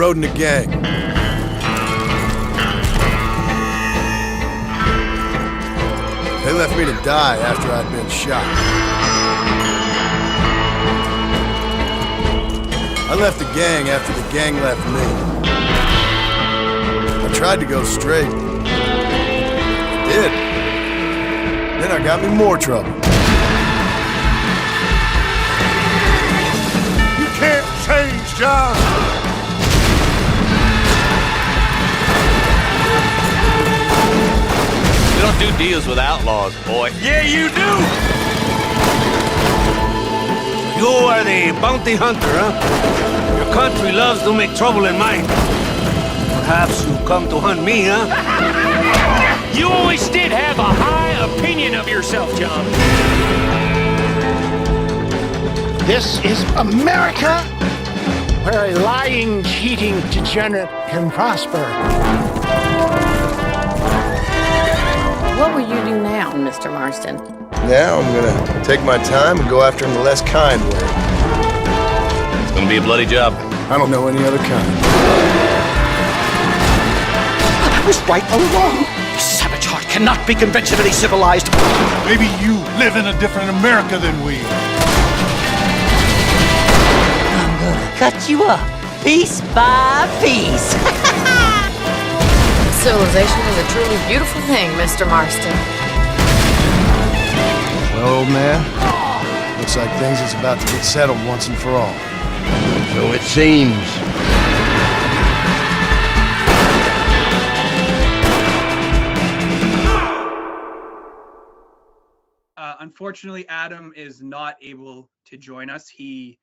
rode in a gang. They left me to die after I'd been shot. I left the gang after the gang left me. I tried to go straight. I did. Then I got me more trouble. You can't change, John. You don't do deals with outlaws, boy. Yeah, you do! You are the bounty hunter, huh? Your country loves to make trouble in mine. Perhaps you come to hunt me, huh? You always did have a high opinion of yourself, John. This is America, where a lying, cheating degenerate can prosper. What will you do now, Mr. Marston? Now I'm gonna take my time and go after him the less kind way. It's gonna be a bloody job. I don't know any other kind. I was right all along. Savage heart cannot be conventionally civilized. Maybe you live in a different America than we. I'm gonna cut you up, piece by piece. Civilization is a truly beautiful thing, Mr. Marston. Well, old man, looks like things is about to get settled once and for all. So it seems. Unfortunately, Adam is not able to join us. He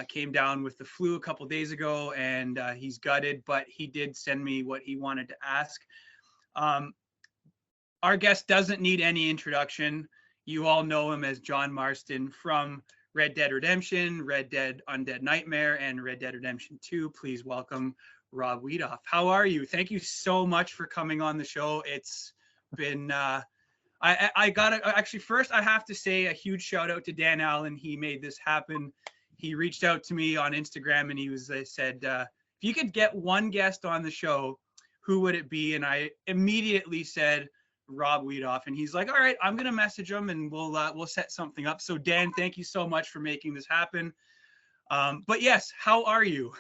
came down with the flu a couple days ago, and he's gutted, but he did send me what he wanted to ask. Our guest doesn't need any introduction. You all know him as John Marston from Red Dead Redemption, Red Dead Undead Nightmare, and Red Dead Redemption 2. Please welcome Rob Wiethoff. How are you? Thank you so much for coming on the show. It's been... I gotta actually first I have to say a huge shout out to Dan Allen. He made this happen. He reached out to me on Instagram and he said, if you could get one guest on the show, who would it be? And I immediately said Rob Wiethoff, and he's like, all right, I'm gonna message him and we'll set something up. So Dan, thank you so much for making this happen. But yes, how are you?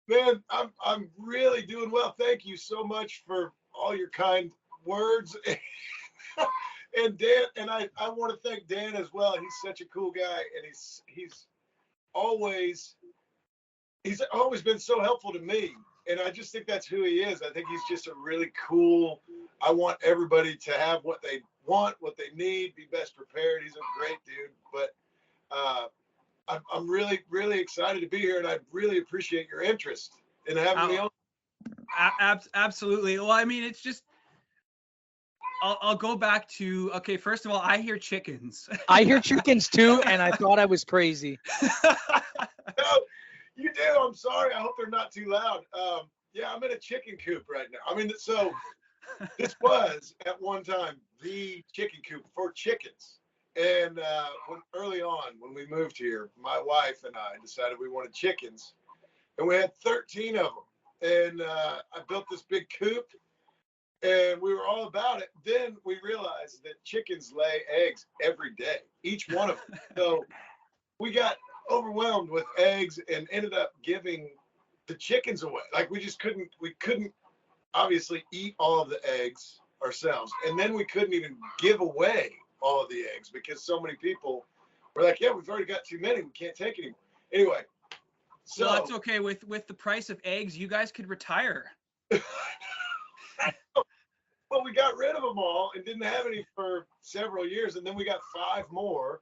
Man, I'm really doing well. Thank you so much for all your kind words. And Dan, and I want to thank Dan as well. He's such a cool guy, and he's always been so helpful to me, and I just think that's who he is. I think he's just a really cool. I want everybody to have what they want, what they need, be best prepared. He's a great dude, but I'm really, really excited to be here, and I really appreciate your interest in having me on. Absolutely. Well, I mean, it's just. I'll go back to, okay, first of all, I hear chickens. I hear chickens too, and I thought I was crazy. No, you do. I'm sorry. I hope they're not too loud. Yeah, I'm in a chicken coop right now. I mean, so this was at one time the chicken coop for chickens. And early on, when we moved here, my wife and I decided we wanted chickens. And we had 13 of them. And I built this big coop. And we were all about it. Then we realized that chickens lay eggs every day, each one of them. So we got overwhelmed with eggs and ended up giving the chickens away. Like we couldn't obviously eat all of the eggs ourselves. And then we couldn't even give away all of the eggs because so many people were like, yeah, we've already got too many. We can't take anymore. Anyway. So well, that's okay. With the price of eggs, you guys could retire. Well, we got rid of them all and didn't have any for several years, and then we got 5 more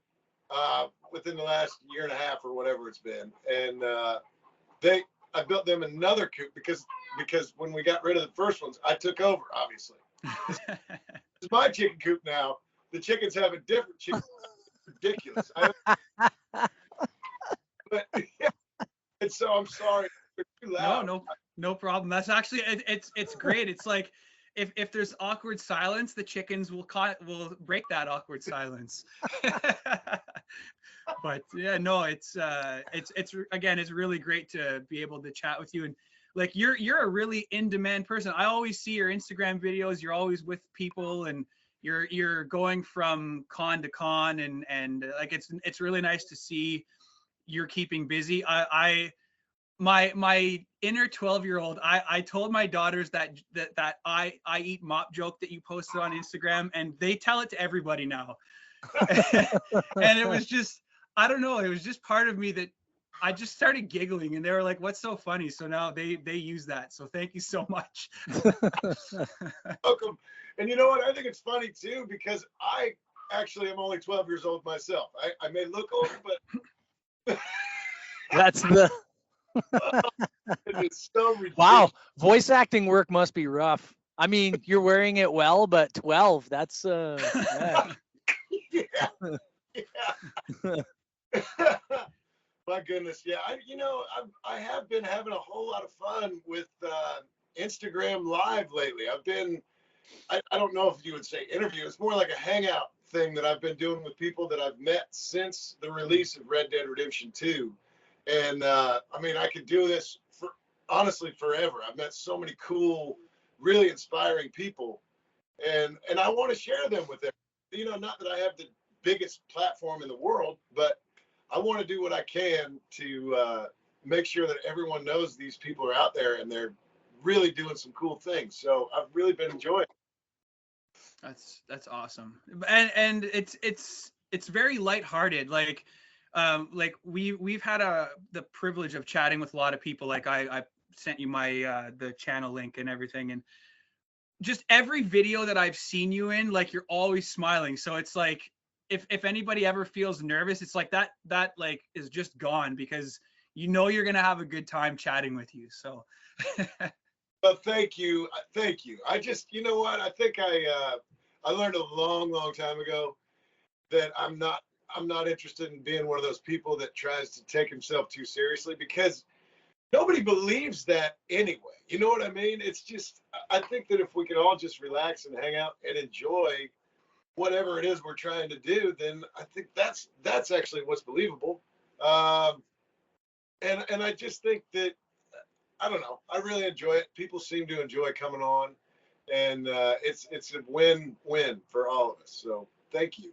within the last year and a half or whatever it's been. And I built them another coop because when we got rid of the first ones, I took over. Obviously, this is my chicken coop now. The chickens have a different chicken. Ridiculous. But yeah, and so I'm sorry. They're too loud. No problem. That's actually it's great. It's like. If there's awkward silence, the chickens will break that awkward silence. But yeah, no, it's again, it's really great to be able to chat with you. And like you're a really in-demand person. I always see your Instagram videos. You're always with people, and you're going from con to con, and like it's really nice to see you're keeping busy. My inner 12-year-old, I told my daughters that I eat mop joke that you posted on Instagram, and they tell it to everybody now. And it was just, I don't know, it was just part of me that I just started giggling, and they were like, what's so funny? So now they use that. So thank you so much. Welcome. And you know what? I think it's funny too, because I actually am only 12 years old myself. I may look old, but That's the it's so ridiculous. wow. Voice acting work must be rough. I mean, you're wearing it well, but 12. That's yeah. Yeah. My goodness, yeah. I have been having a whole lot of fun with Instagram Live lately. I don't know if you would say interview. It's more like a hangout thing that I've been doing with people that I've met since the release of Red Dead Redemption 2. And I mean, I could do this for honestly forever. I've met so many cool, really inspiring people, and I want to share them with them. Not that I have the biggest platform in the world, but I want to do what I can to make sure that everyone knows these people are out there and they're really doing some cool things. So I've really been enjoying it. That's awesome. And it's very lighthearted. Like we've had the privilege of chatting with a lot of people. Like I sent you my the channel link and everything, and just every video that I've seen you in, like you're always smiling. So it's like if anybody ever feels nervous, it's like that like is just gone, because you're gonna have a good time chatting with you. So well, thank you. I just, you know what, I think I learned a long time ago that I'm not interested in being one of those people that tries to take himself too seriously, because nobody believes that anyway. You know what I mean? It's just, I think that if we could all just relax and hang out and enjoy whatever it is we're trying to do, then I think that's actually what's believable. And I just think that, I don't know, I really enjoy it. People seem to enjoy coming on, and it's a win-win for all of us. So thank you.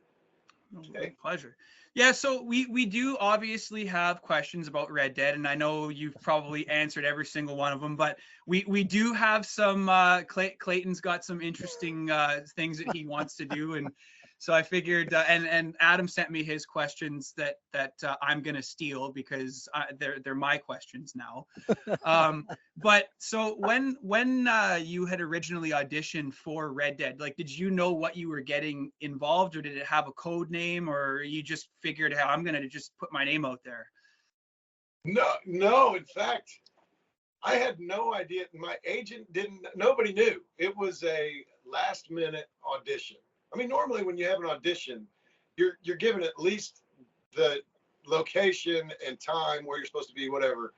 Pleasure. Yeah, so we do obviously have questions about Red Dead, and I know you've probably answered every single one of them, but we do have some Clayton's got some interesting things that he wants to do, and so I figured and Adam sent me his questions that I'm gonna steal, because they're my questions now. But so when you had originally auditioned for Red Dead, like, did you know what you were getting involved, or did it have a code name, or you just figured, hey, I'm gonna just put my name out there? No. In fact, I had no idea. My agent nobody knew. It was a last minute audition. I mean, normally when you have an audition, you're given at least the location and time where you're supposed to be, whatever,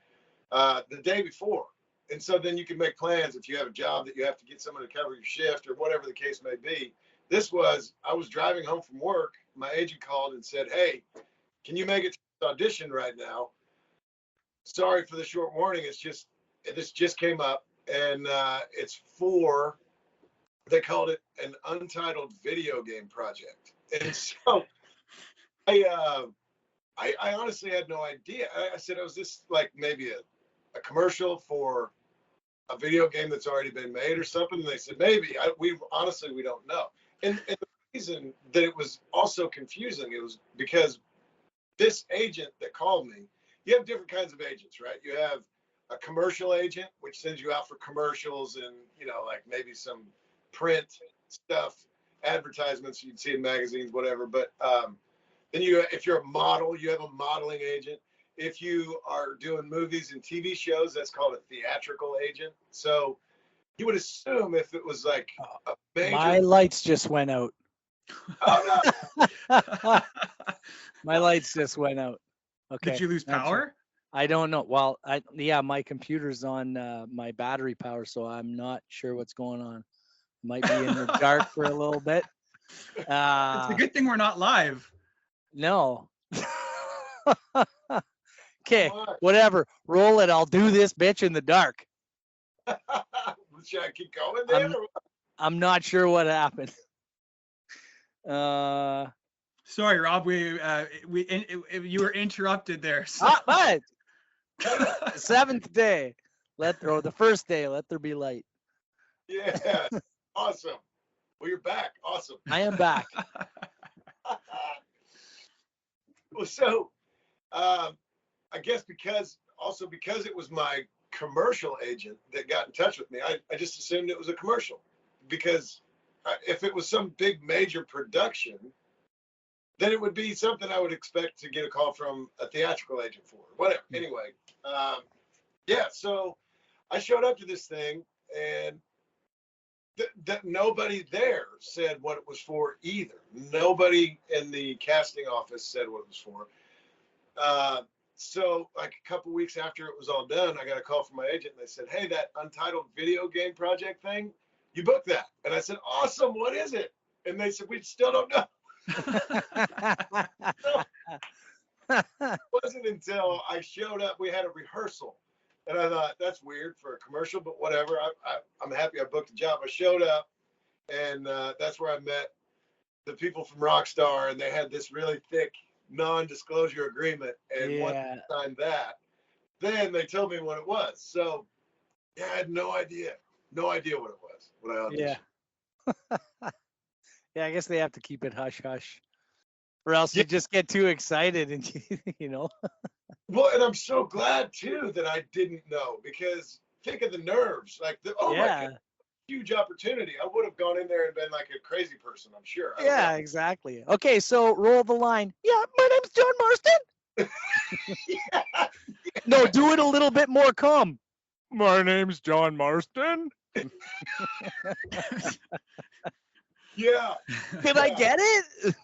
the day before. And so then you can make plans if you have a job that you have to get someone to cover your shift or whatever the case may be. I was driving home from work. My agent called and said, hey, can you make it to this audition right now? Sorry for the short warning. This just came up, and it's for, they called it an untitled video game project. And so I honestly had no idea. I said, was this like maybe a commercial for a video game that's already been made or something? And they said, maybe. We don't know. And the reason that it was also confusing, it was because this agent that called me, you have different kinds of agents, right? You have a commercial agent, which sends you out for commercials and, like maybe some print stuff, advertisements you'd see in magazines, whatever. But then if you're a model, you have a modeling agent. If you are doing movies and TV shows, that's called a theatrical agent. So you would assume if it was like a major... My lights just went out. Oh, no. My lights just went out. Okay. Did you lose power? I don't know. Well, my computer's on my battery power, so I'm not sure what's going on. Might be in the dark for a little bit. It's a good thing we're not live. No. Okay, whatever. Roll it. I'll do this bitch in the dark. Should I keep going then? I'm not sure what happened. Sorry, Rob. You were interrupted there. So. What? Seventh day. The first day. Let there be light. Yeah. Awesome. Well, you're back. Awesome. I am back. Well, so I guess because it was my commercial agent that got in touch with me, I just assumed it was a commercial, because if it was some big major production, then it would be something I would expect to get a call from a theatrical agent for. Whatever. Anyway, yeah. So I showed up to this thing, and that nobody there said what it was for either. Nobody in the casting office said what it was for. So like a couple weeks after it was all done, I got a call from my agent, and they said, "Hey, that untitled video game project thing, you booked that?" And I said, "Awesome. What is it?" And they said, "We still don't know." It wasn't until I showed up, we had a rehearsal. And I thought, that's weird for a commercial, but whatever. I'm happy I booked a job. I showed up, and that's where I met the people from Rockstar, and they had this really thick non-disclosure agreement. And once I signed that, then they told me what it was. So, yeah, I had no idea what it was when I auditioned. Yeah. Yeah, I guess they have to keep it hush-hush, or else you just get too excited and you know. Well, and I'm so glad too that I didn't know, because think of the nerves. Like, my God, huge opportunity. I would have gone in there and been like a crazy person, I'm sure. Yeah, exactly. Okay, so roll the line. Yeah, my name's John Marston. Yeah. No, do it a little bit more calm. My name's John Marston. Yeah. Did I get it?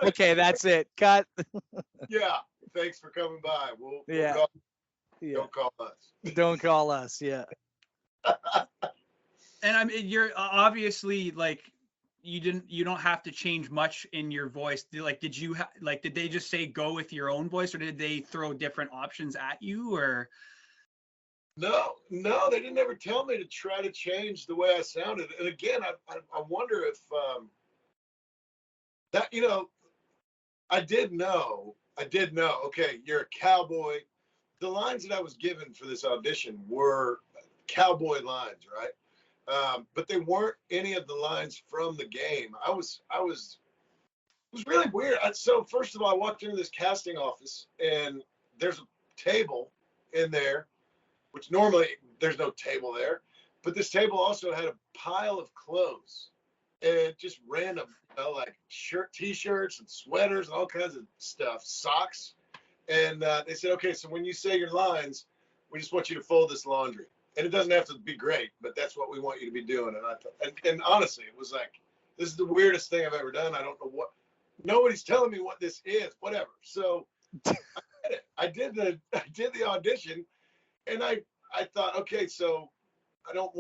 Okay, that's it. Cut. Yeah. Thanks for coming by. We'll don't call us. Don't call us. Yeah. And I mean, you're obviously like, you don't have to change much in your voice. Like, did they just say go with your own voice, or did they throw different options at you, or? No, they didn't ever tell me to try to change the way I sounded. And again, I wonder if that, I did know, okay, you're a cowboy. The lines that I was given for this audition were cowboy lines, right? But they weren't any of the lines from the game. It was really weird. So first of all, I walked into this casting office, and there's a table in there, which normally there's no table there, but this table also had a pile of clothes, and just random, like t-shirts and sweaters and all kinds of stuff, socks. And they said, okay, so when you say your lines, we just want you to fold this laundry. And it doesn't have to be great, but that's what we want you to be doing. And I thought, and honestly, it was like, this is the weirdest thing I've ever done. I don't know what, nobody's telling me what this is, whatever. So I did the audition. And I thought, okay, so I don't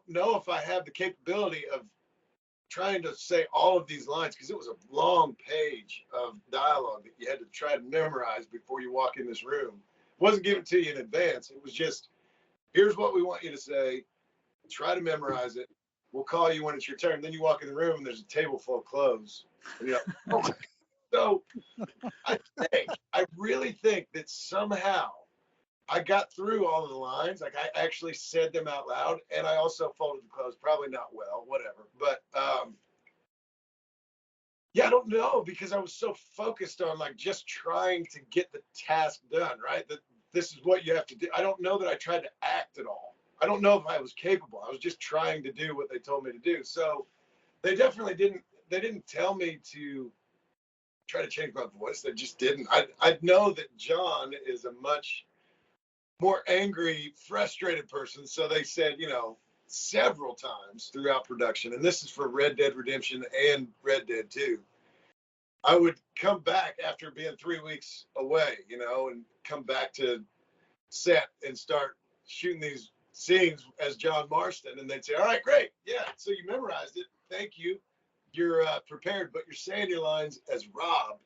know if I have the capability of trying to say all of these lines, because it was a long page of dialogue that you had to try to memorize before you walk in this room. It wasn't given to you in advance. It was just, here's what we want you to say. Try to memorize it. We'll call you when it's your turn. Then you walk in the room, and there's a table full of clothes. And you're like, oh. So I really think that somehow I got through all of the lines. Like, I actually said them out loud, and I also folded the clothes. Probably not well, whatever. But yeah, I don't know, because I was so focused on like just trying to get the task done, right? That this is what you have to do. I don't know that I tried to act at all. I don't know if I was capable. I was just trying to do what they told me to do. So they definitely didn't tell me to try to change my voice. They just didn't. I know that John is a much more angry, frustrated person. So they said, several times throughout production, and this is for Red Dead Redemption and Red Dead 2, I would come back after being 3 weeks away, and come back to set and start shooting these scenes as John Marston, and they'd say, all right, great. Yeah. So you memorized it. Thank you. You're prepared, but you're saying your lines as Rob.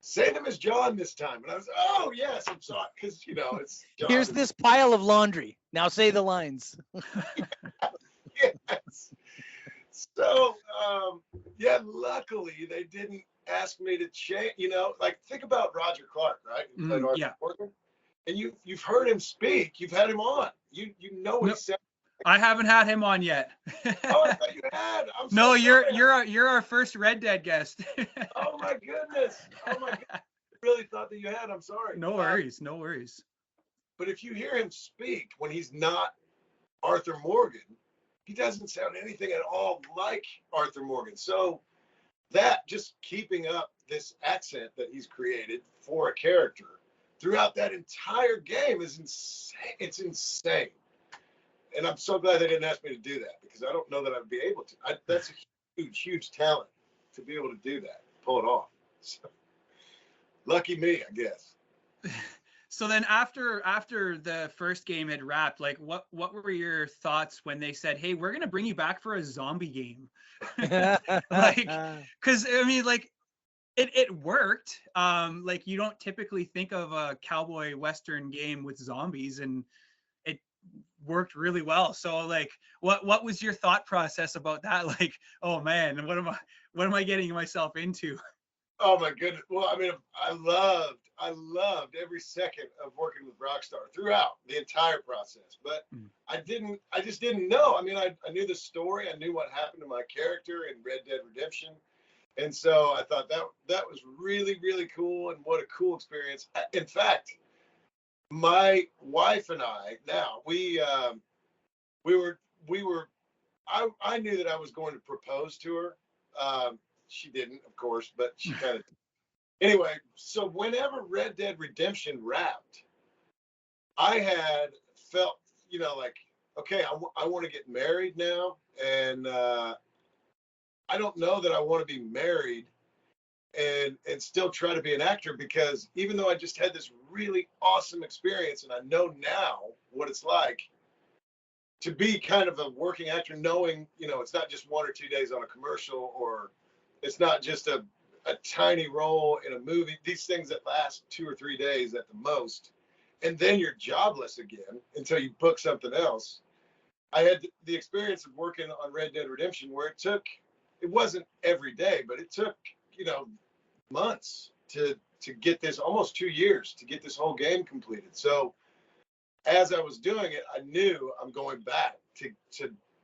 say them as John this time. And I was, oh, yes, I'm sorry. Because, it's John. Here's this pile of laundry. Now say the lines. Yes. So, luckily they didn't ask me to change, think about Roger Clark, right? Who played Arthur Morgan. And you've heard him speak. You've had him on. You know what he said. I haven't had him on yet. Oh, I thought you had. I'm so No, sorry. you're our first Red Dead guest. Oh my goodness. Oh my god. I really thought that you had. I'm sorry. No worries. No worries. But if you hear him speak when he's not Arthur Morgan, he doesn't sound anything at all like Arthur Morgan. So that just keeping up this accent that he's created for a character throughout that entire game is insane. It's insane. And I'm so glad they didn't ask me to do that, because I don't know that I'd be able to. That's a huge, huge talent to be able to do that, pull it off. So, lucky me, I guess. So then after the first game had wrapped, like what were your thoughts when they said, hey, we're going to bring you back for a zombie game? Like, because I mean, like, it worked. Like, you don't typically think of a cowboy Western game with zombies, and it worked really well. So like, what was your thought process about that? Like, oh man, what am I getting myself into? Oh my goodness. Well, I mean, I loved every second of working with Rockstar throughout the entire process, but I just didn't know. I mean, I knew the story. I knew what happened to my character in Red Dead Redemption. And so I thought that was really, really cool. And what a cool experience. In fact, my wife and I, now I knew that I was going to propose to her. She didn't, of course, but she kind of. Anyway, so whenever Red Dead Redemption wrapped, I had felt, like, okay, I want to get married now, and I don't know that I want to be married and still try to be an actor, because even though I just had this really awesome experience, and I know now what it's like to be kind of a working actor, knowing, it's not just 1 or 2 days on a commercial, or it's not just a tiny role in a movie, these things that last 2 or 3 days at the most, and then you're jobless again until you book something else. I had the experience of working on Red Dead Redemption where it wasn't every day, but it took, months to get this, almost 2 years to get this whole game completed. So as I was doing it, I knew I'm going back to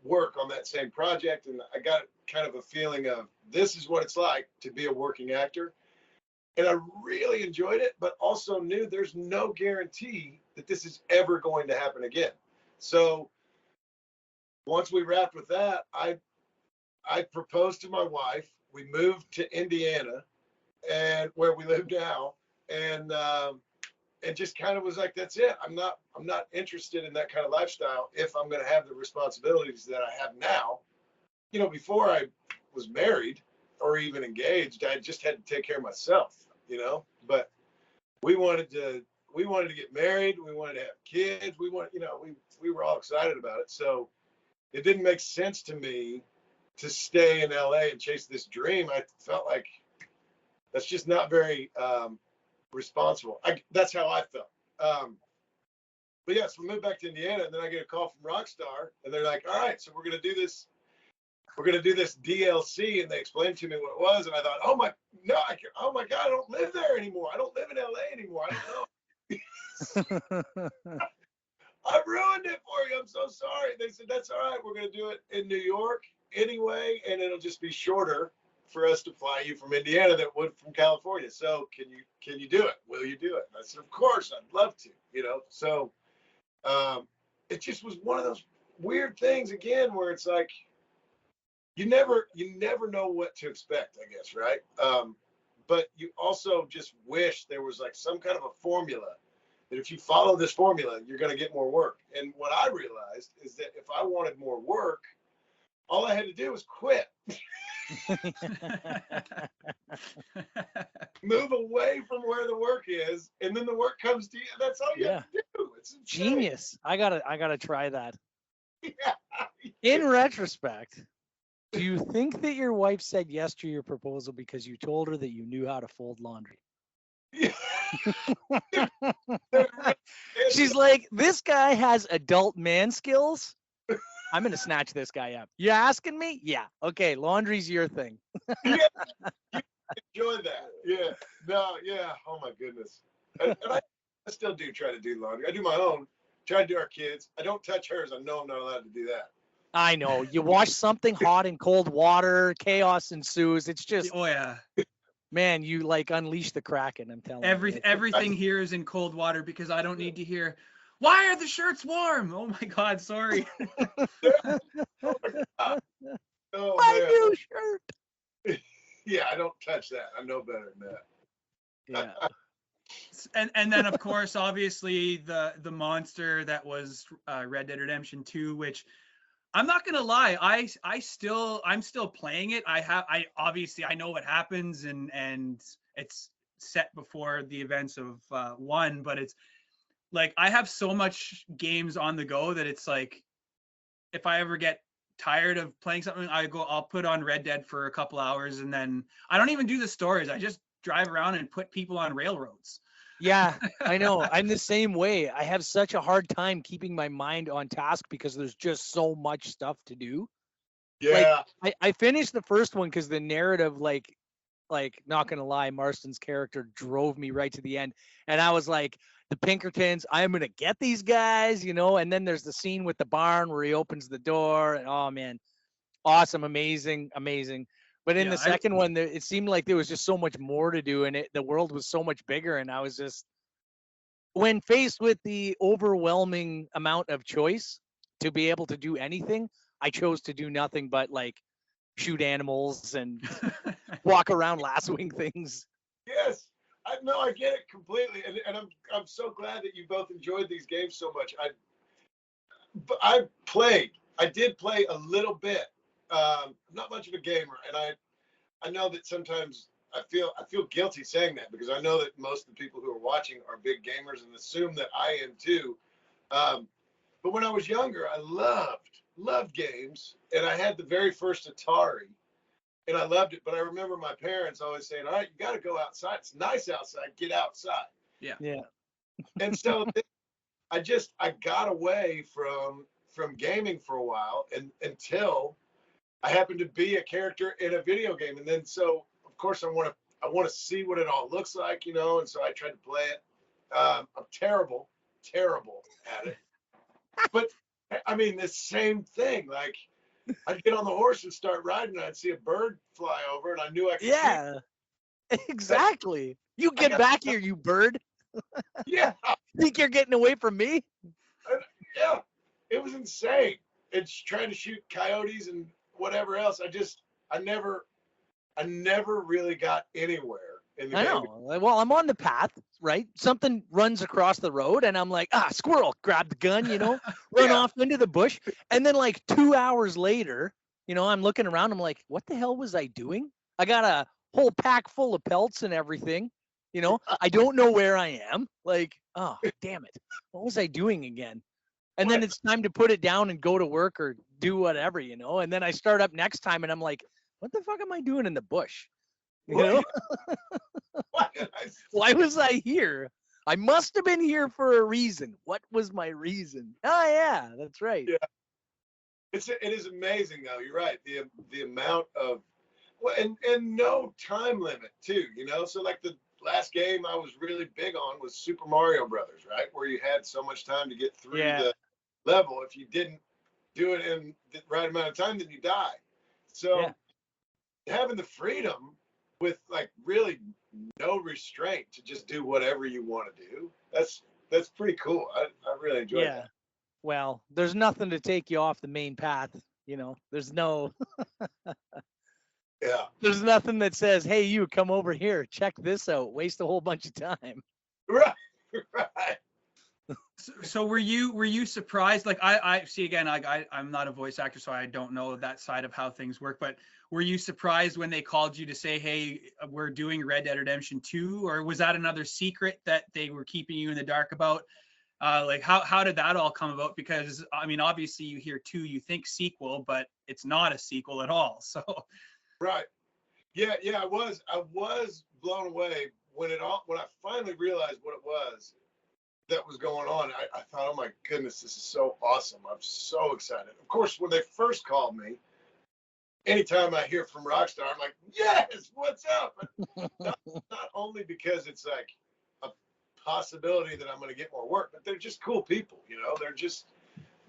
work on that same project, and I got kind of a feeling of, this is what it's like to be a working actor. And I really enjoyed it, but also knew there's no guarantee that this is ever going to happen again. So once we wrapped with that, I proposed to my wife. We moved to Indiana, and where we live now, and just kind of was like, that's it. I'm not interested in that kind of lifestyle if I'm going to have the responsibilities that I have now. Before I was married or even engaged, I just had to take care of myself, but we wanted to get married. We wanted to have kids. We were all excited about it. So it didn't make sense to me to stay in LA and chase this dream. I felt like that's just not very responsible. That's how I felt. But yeah, so we moved back to Indiana, and then I get a call from Rockstar, and they're like, all right, so we're going to do this DLC, and they explained to me what it was, and I thought, oh my God, I don't live there anymore. I don't live in LA anymore. I don't know. I ruined it for you. I'm so sorry. They said, that's all right. We're going to do it in New York anyway, and it'll just be shorter for us to fly you from Indiana than it would from California. So can you do it? Will you do it? And I said, of course, I'd love to, So it just was one of those weird things again, where it's like, you never know what to expect, I guess, right? But you also just wish there was like some kind of a formula that if you follow this formula, you're going to get more work. And what I realized is that if I wanted more work, all I had to do was quit. Move away from where the work is, and then the work comes to you. That's all you have to do. It's insane. Genius. I gotta try that. Yeah. In retrospect, do you think that your wife said yes to your proposal because you told her that you knew how to fold laundry? She's like, this guy has adult man skills. I'm gonna snatch this guy up. You asking me? Yeah. Okay. Laundry's your thing. Yeah, you enjoy that. Yeah. No. Yeah. Oh my goodness. And I still do try to do laundry. I do my own. Try to do our kids. I don't touch hers. I know I'm not allowed to do that. I know. You wash something hot in cold water, chaos ensues. It's just, Oh yeah. man, you like unleash the Kraken. I'm telling you. Everything here is in cold water because I don't need to hear, why are the shirts warm? Oh my God, sorry. Oh, My man. new shirt. Yeah, I don't touch that. I know better than that. Yeah. And then of course, obviously the monster that was Red Dead Redemption 2, which I'm not gonna lie, I'm still playing it. I obviously I know what happens and it's set before the events of 1, but it's like I have so much games on the go that it's like if I ever get tired of playing something, I'll put on Red Dead for a couple hours and then I don't even do the stories. I just drive around and put people on railroads. Yeah, I know. I'm the same way. I have such a hard time keeping my mind on task because there's just so much stuff to do. Yeah. Like, I finished the first one because the narrative, like not gonna lie, Marston's character drove me right to the end, and I was like, the Pinkertons, I'm gonna get these guys, you know. And then there's the scene with the barn where he opens the door, and oh man, awesome, amazing. But in the second one, it seemed like there was just so much more to do, and the world was so much bigger. And I was just, when faced with the overwhelming amount of choice to be able to do anything, I chose to do nothing but like shoot animals and walk around lassoing things. Yes. I get it completely, and I'm so glad that you both enjoyed these games so much. I did play a little bit. I'm not much of a gamer, and I know that sometimes I feel guilty saying that because I know that most of the people who are watching are big gamers and assume that I am too. But when I was younger, I loved games, and I had the very first Atari, and I loved it. But I remember my parents always saying, "All right, you got to go outside. It's nice outside. Get outside." Yeah. And so I got away from gaming for a while, and until I happened to be a character in a video game, and then so of course I want to see what it all looks like, you know, and so I tried to play it. I'm terrible at it, but I mean the same thing. Like I'd get on the horse and start riding, and I'd see a bird fly over, and I knew I could. Yeah, exactly. You get back here, you bird. Yeah. Think you're getting away from me? Yeah, it was insane. It's trying to shoot coyotes and whatever else. I never really got anywhere in the I game. know. Well, I'm on the path, right? Something runs across the road, and I'm like, squirrel, grab the gun, you know, run off into the bush. And then like 2 hours later, you know, I'm looking around. I'm like, what the hell was I doing? I got a whole pack full of pelts and everything. You know, I don't know where I am. Like, oh, damn it. What was I doing again? And then it's time to put it down and go to work or do whatever, you know. And then I start up next time and I'm like, what the fuck am I doing in the bush? You know? Why was I here? I must have been here for a reason. What was my reason? Oh, yeah, that's right. Yeah. It is amazing, though. You're right. The amount of, well, and no time limit, too, you know. So, like, the last game I was really big on was Super Mario Brothers, right? Where you had so much time to get through the level. If you didn't do it in the right amount of time, then you die. So having the freedom with like really no restraint to just do whatever you want to do, that's pretty cool. I really enjoy that. Well, there's nothing to take you off the main path, you know. There's no There's nothing that says, hey, you come over here, check this out, waste a whole bunch of time. Right. So were you surprised? Like I see again, I'm not a voice actor, so I don't know that side of how things work, but were you surprised when they called you to say, hey, we're doing Red Dead Redemption 2, or was that another secret that they were keeping you in the dark about? Like how did that all come about? Because I mean, obviously you hear 2, you think sequel, but it's not a sequel at all. So right. Yeah, I was blown away when I finally realized what it was that was going on, I thought, oh my goodness, this is so awesome. I'm so excited. Of course, when they first called me, anytime I hear from Rockstar, I'm like, yes, what's up? Not only because it's like a possibility that I'm going to get more work, but they're just cool people, you know? They're just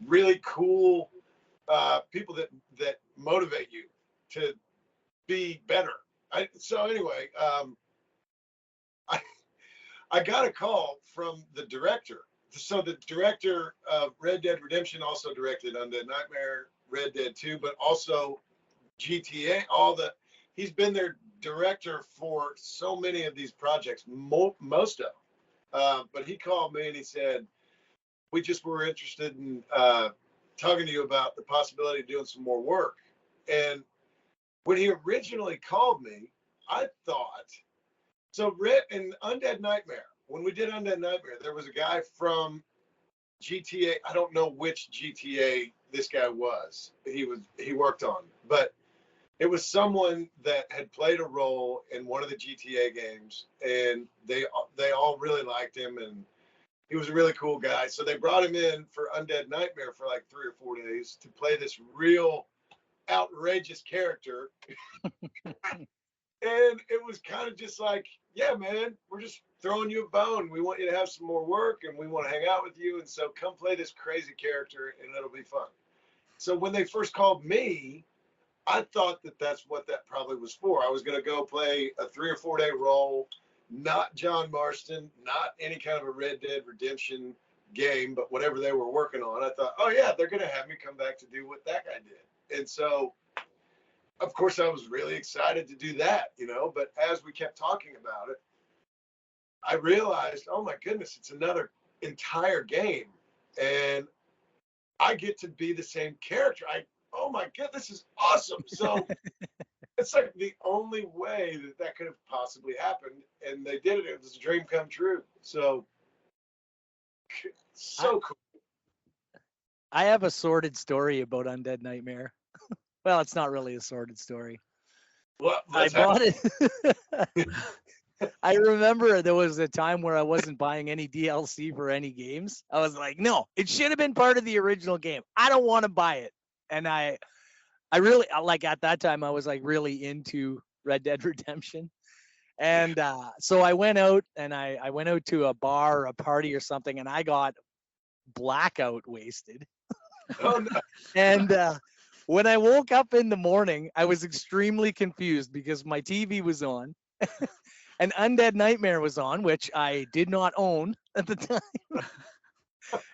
really cool people that motivate you to be better. So anyway, I got a call from the director. So the director of Red Dead Redemption also directed Undead Nightmare, Red Dead 2, but also GTA, he's been their director for so many of these projects, most of them. But he called me and he said, we just were interested in talking to you about the possibility of doing some more work. And when he originally called me, I thought, so in Undead Nightmare, when we did Undead Nightmare, there was a guy from GTA. I don't know which GTA this guy was. He worked on, but it was someone that had played a role in one of the GTA games, and they all really liked him, and he was a really cool guy. So they brought him in for Undead Nightmare for like 3 or 4 days to play this real outrageous character. And it was kind of just like, yeah, man, we're just throwing you a bone. We want you to have some more work, and we want to hang out with you. And so come play this crazy character, and it'll be fun. So when they first called me, I thought that that's what that probably was for. I was going to go play a 3 or 4 day role, not John Marston, not any kind of a Red Dead Redemption game, but whatever they were working on. I thought, oh yeah, they're going to have me come back to do what that guy did. And so, of course, I was really excited to do that, you know, but as we kept talking about it, I realized, oh my goodness, it's another entire game. And I get to be the same character. Oh my God, this is awesome. So it's like the only way that could have possibly happened. And they did it. It was a dream come true. So cool. I have a sordid story about Undead Nightmare. Well, it's not really a sordid story. I bought it. I remember there was a time where I wasn't buying any DLC for any games. I was like, no, it should have been part of the original game. I don't want to buy it. And I really, like at that time, I was like really into Red Dead Redemption. And so I went out and I went out to a bar or a party or something, and I got blackout wasted. Oh, no. And when I woke up in the morning, I was extremely confused because my TV was on and Undead Nightmare was on, which I did not own at the time.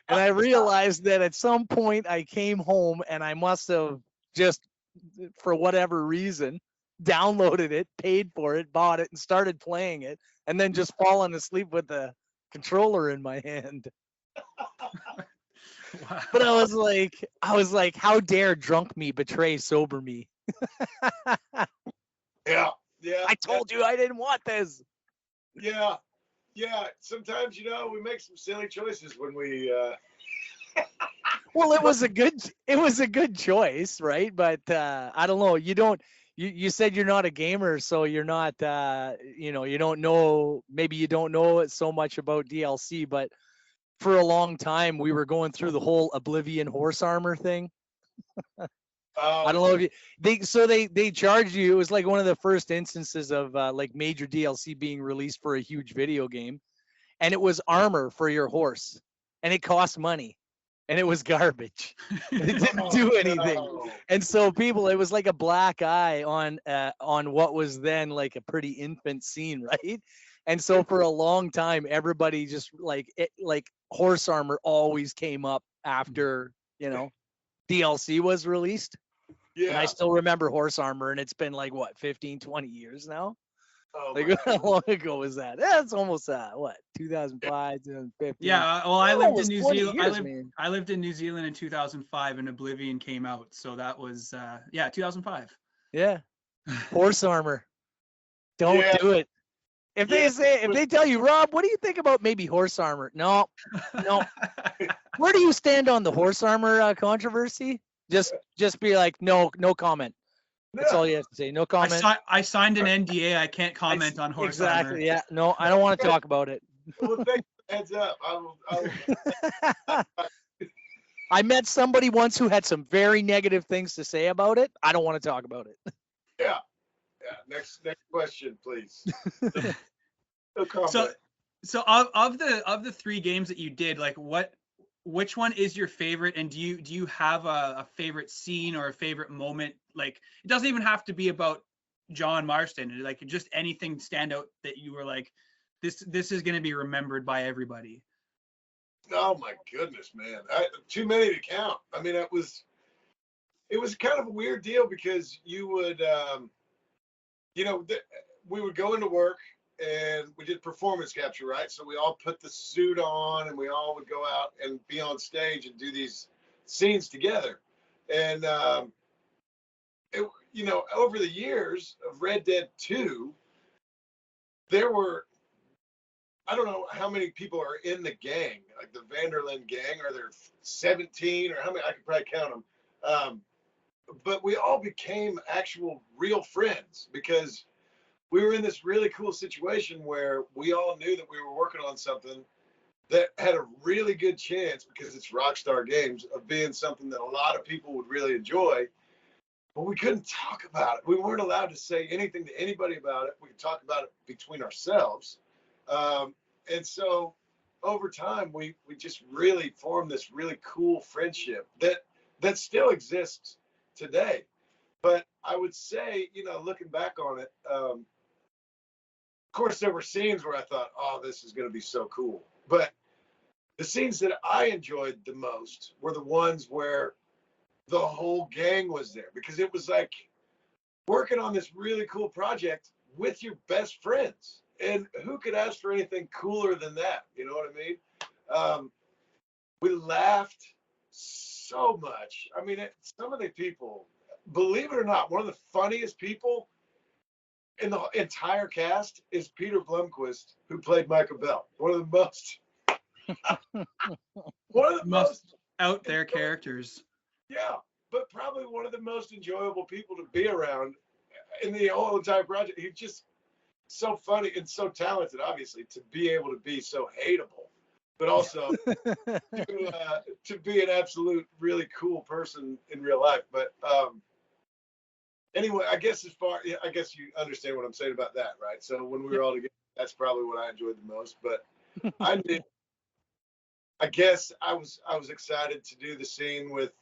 And I realized that at some point I came home and I must have just, for whatever reason, downloaded it, paid for it, bought it, and started playing it, and then just fallen asleep with the controller in my hand. Wow. But I was like, how dare drunk me betray sober me? Yeah. I told you I didn't want this. Yeah. Sometimes, you know, we make some silly choices when we. Well, it was a good choice, right? But I don't know. You said you're not a gamer, so you're not. You don't know. Maybe you don't know so much about DLC, but for a long time we were going through the whole Oblivion horse armor thing. I don't know if they charged you. It was like one of the first instances of like major DLC being released for a huge video game, and it was armor for your horse, and it cost money, and it was garbage. It didn't do anything. No. And so it was like a black eye on what was then like a pretty infant scene, right? And so for a long time, everybody just like horse armor always came up after, DLC was released. Yeah. And I still remember horse armor, and it's been like, what, 15, 20 years now? Oh, Like, how long ago was that? That's almost, 2005, 2015. Yeah, well, I lived in New 20 Zealand. years, I lived in New Zealand in 2005, and Oblivion came out. So that was, 2005. Yeah. Horse armor. Don't Yeah. do it. If they tell you, Rob, what do you think about maybe horse armor? No. Where do you stand on the horse armor controversy? Just be like, no comment. That's all you have to say. No comment. I signed an NDA. I can't comment on horse Exactly. armor. Yeah. No, I don't want to talk about it. Well, thanks for the heads up. I met somebody once who had some very negative things to say about it. I don't want to talk about it. Yeah. Next question, please. No comment. So of the 3 games that you did, like which one is your favorite, and do you have a favorite scene or a favorite moment? Like, it doesn't even have to be about John Marston. Like, just anything stand out that you were like, this is going to be remembered by everybody. Oh my goodness, man! Too many to count. I mean, it was kind of a weird deal because you would, we would go into work and we did performance capture, right? So we all put the suit on and we all would go out and be on stage and do these scenes together. And over the years of Red Dead 2, there were, I don't know how many people are in the gang, like the Vanderlyn gang. Are there 17 or how many? I could probably count them. But we all became actual real friends because we were in this really cool situation where we all knew that we were working on something that had a really good chance, because it's Rockstar Games, of being something that a lot of people would really enjoy. But we couldn't talk about it. We weren't allowed to say anything to anybody about it. We could talk about it between ourselves. And so over time, we just really formed this really cool friendship that still exists today. But I would say, looking back on it, of course, there were scenes where I thought, oh, this is going to be so cool. But the scenes that I enjoyed the most were the ones where the whole gang was there, because it was like working on this really cool project with your best friends. And who could ask for anything cooler than that? You know what I mean? We laughed so much. I mean, some of the people, believe it or not, one of the funniest people in the entire cast is Peter Blomquist, who played Michael Bell. One of the most out there characters. Yeah, but probably one of the most enjoyable people to be around in the whole entire project. He's just so funny and so talented, obviously, to be able to be so hateable, but also to be an absolute really cool person in real life. But anyway, I guess you understand what I'm saying about that, right? So when we were all together, that's probably what I enjoyed the most. But I guess I was excited to do the scene with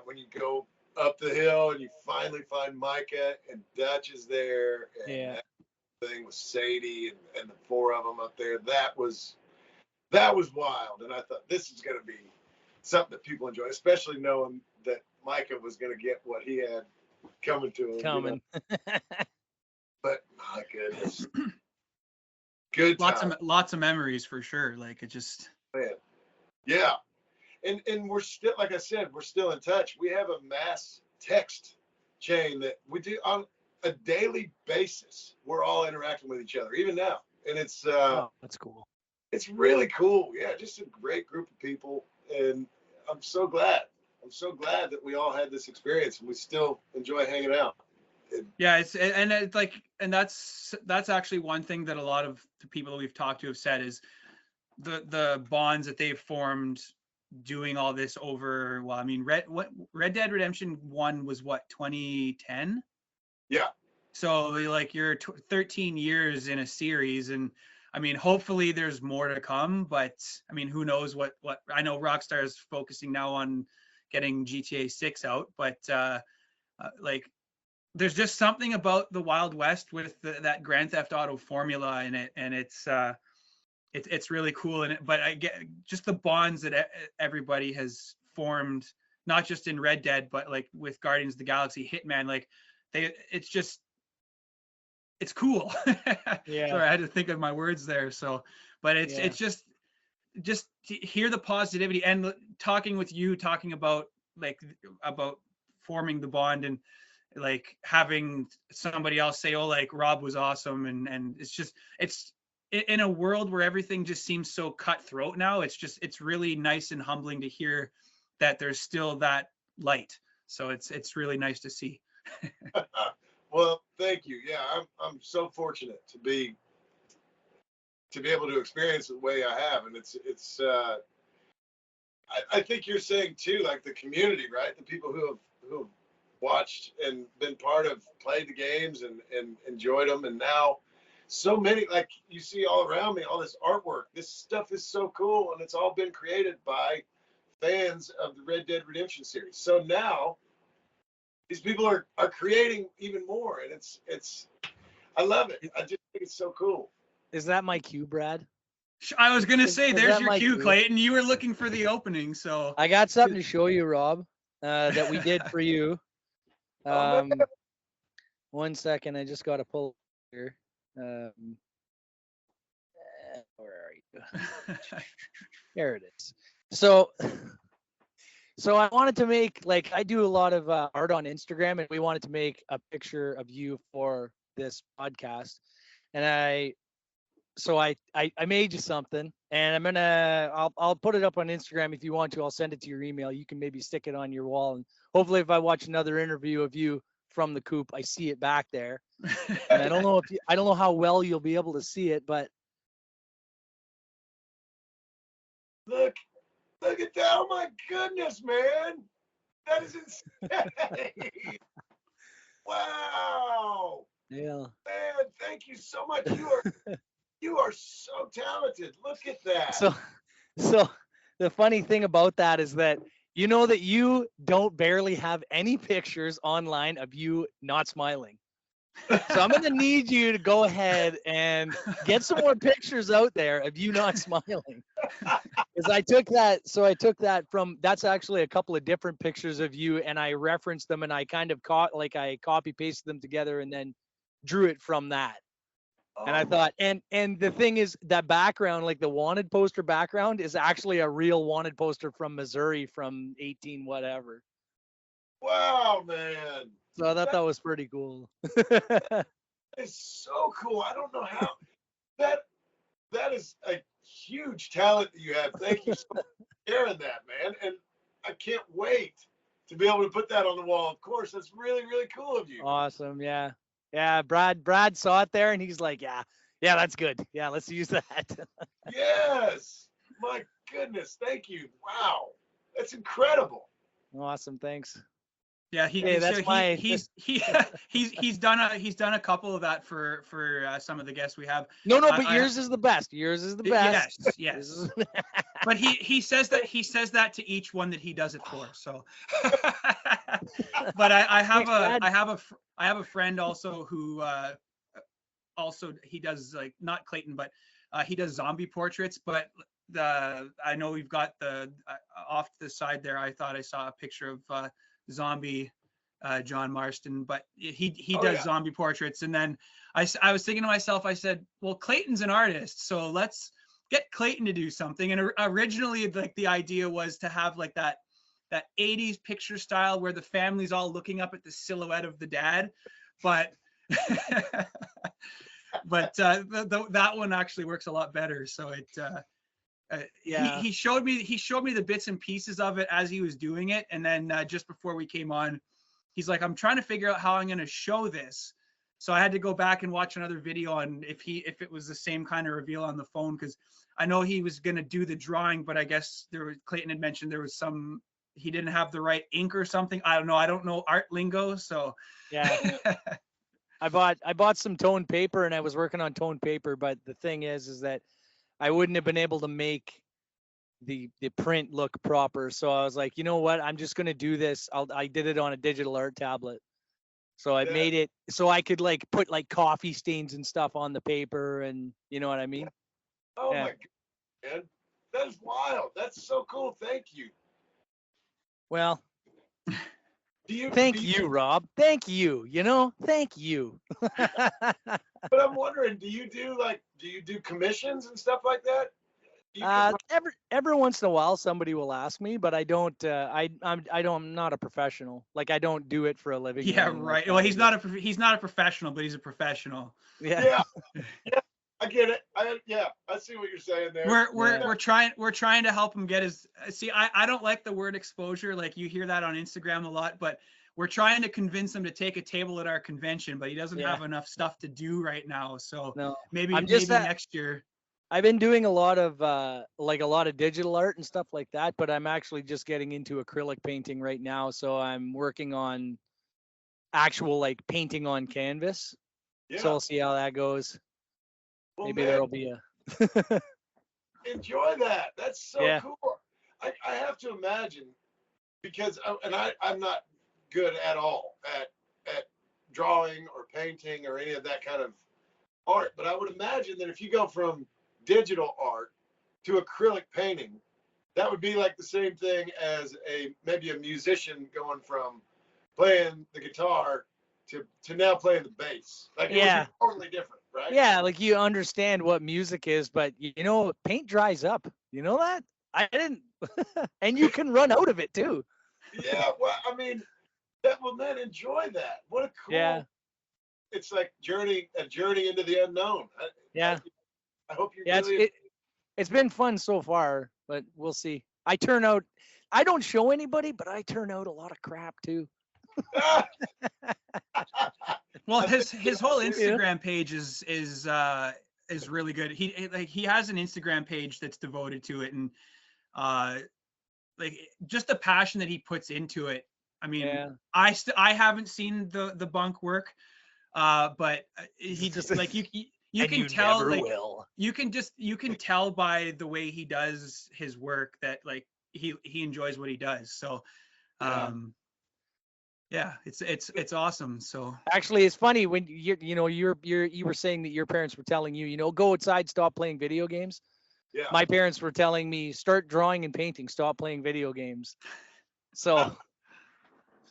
when you go up the hill and you finally find Micah and Dutch is there, and that thing with Sadie and the 4 of them up there. That was wild, and I thought this is going to be something that people enjoy, especially knowing that Micah was going to get what he had coming to him. But my goodness, good time. Lots of memories for sure. Like, it just, man. Yeah. And we're still, like I said, we're still in touch. We have a mass text chain that we do on a daily basis. We're all interacting with each other, even now. And it's that's cool. It's really cool. Yeah, just a great group of people. And I'm so glad that we all had this experience and we still enjoy hanging out. That's actually one thing that a lot of the people that we've talked to have said is the bonds that they've formed doing all this over. Well, I mean, Red Dead Redemption 1 was what, 2010? Yeah. So like you're 13 years in a series, and I mean, hopefully there's more to come, but I mean, who knows what I know Rockstar is focusing now on getting GTA 6 out, but like there's just something about the Wild West with that Grand Theft Auto formula in it, and it's really cool. But I get just the bonds that everybody has formed, not just in Red Dead, but like with Guardians of the Galaxy, Hitman, like it's cool. Yeah. Sorry, I had to think of my words there. So, but it's just to hear the positivity and talking about forming the bond and like having somebody else say, oh, like Rob was awesome. And it's in a world where everything just seems so cutthroat now. It's really nice and humbling to hear that there's still that light. So it's really nice to see. Well, thank you. Yeah, I'm so fortunate to be able to experience it the way I have, and it's. I think you're saying too, like the community, right? The people who have watched and been part of, played the games and enjoyed them, and now so many, like you see all around me, all this artwork. This stuff is so cool, and it's all been created by fans of the Red Dead Redemption series. So now these people are creating even more, and it's I love it. I just think it's so cool. Is that my cue, Brad? I was gonna say, there's your my cue, cue? Clayton. You were looking for the opening, so I got something to show you, Rob, that we did for you. 1 second, I just got to pull here. Where are you? There it is. So I wanted to make, like, I do a lot of art on Instagram, and we wanted to make a picture of you for this podcast. And I made you something, and I'll put it up on Instagram if you want to. I'll send it to your email. You can maybe stick it on your wall, and hopefully if I watch another interview of you from the coop, I see it back there. And I don't know how well you'll be able to see it, but Look at that. Oh my goodness, man. That is insane. Wow. yeah. Man, thank you so much. You are so talented. Look at that. So the funny thing about that is that you know that you don't barely have any pictures online of you not smiling. So I'm going to need you to go ahead and get some more pictures out there of you not smiling. Because I took that from, that's actually a couple of different pictures of you, and I referenced them, and I kind of I copy pasted them together and then drew it from that. And I thought, and the thing is, that background, like the wanted poster background, is actually a real wanted poster from Missouri from 18 whatever. Wow, man. So I thought that was pretty cool. It's so cool. I don't know how. That is a huge talent that you have. Thank you so much for sharing that, man. And I can't wait to be able to put that on the wall. Of course, that's really, really cool of you. Awesome, yeah. Yeah, Brad saw it there, and he's like, yeah, that's good. Yeah, let's use that. Yes. My goodness. Thank you. Wow. That's incredible. Awesome, thanks. Yeah, he's done a couple of that for some of the guests we have. No, but yours is the best. Yours is the best. Yes. But he says that to each one that he does it for. So, but I have a friend also who also he does, like, not Clayton, but he does zombie portraits. But I know we've got the off to the side there. I thought I saw a picture of zombie John Marston, but he does zombie portraits. And then I was thinking to myself, I said, well, Clayton's an artist, so let's get Clayton to do something. And originally, like, the idea was to have like that 80s picture style where the family's all looking up at the silhouette of the dad, but that one actually works a lot better. So he showed me the bits and pieces of it as he was doing it, and then just before we came on, he's like, I'm trying to figure out how I'm going to show this. So I had to go back and watch another video on if it was the same kind of reveal on the phone, because I know he was going to do the drawing, but I guess Clayton had mentioned there was he didn't have the right ink or something. I don't know art lingo, so yeah. I bought some toned paper, and I was working on toned paper, but the thing is that I wouldn't have been able to make the print look proper. So I was like, you know what? I'm just going to do this. I did it on a digital art tablet. So I made it so I could, like, put, like, coffee stains and stuff on the paper, and you know what I mean? Oh my God, man. That is wild. That's so cool. Thank you. Well, thank you, Rob. Thank you. Thank you. But I'm wondering, do you do commissions and stuff like that? Every once in a while, somebody will ask me, but I don't. I'm not a professional. Like, I don't do it for a living. Yeah, right. Well, he's not a professional, but he's a professional. Yeah. I get it. I see what you're saying there. We're trying to help him get his. See, I don't like the word exposure. Like, you hear that on Instagram a lot, but we're trying to convince him to take a table at our convention, but he doesn't Yeah. have enough stuff to do right now. So No, maybe I'm just that- next year. I've been doing a lot of digital art and stuff like that, but I'm actually just getting into acrylic painting right now. So I'm working on actual like painting on canvas. Yeah. So we'll see how that goes. Well, Maybe man, there'll be a enjoy that. That's so Yeah. cool. I have to imagine because I'm not good at all at drawing or painting or any of that kind of art, but I would imagine that if you go from digital art to acrylic painting, that would be like the same thing as maybe a musician going from playing the guitar to now playing the bass. Like it would be totally different, right? Yeah, like you understand what music is, but you know, paint dries up. You know that? I didn't, and you can run out of it too. Yeah, well, I mean, then enjoy that. What a cool. Yeah. It's like a journey into the unknown. Yeah. I hope you're Yeah, really. it's been fun so far, but we'll see. I don't show anybody, but I turn out a lot of crap too. Well, his whole Instagram page is really good. He has an Instagram page that's devoted to it, and like just the passion that he puts into it. I mean, I haven't seen the bunk work, but he just like you can tell, like you can tell by the way he does his work that like he enjoys what he does. So yeah, it's awesome. So actually, it's funny when you were saying that your parents were telling you, go outside, stop playing video games. Yeah. My parents were telling me, start drawing and painting, stop playing video games. So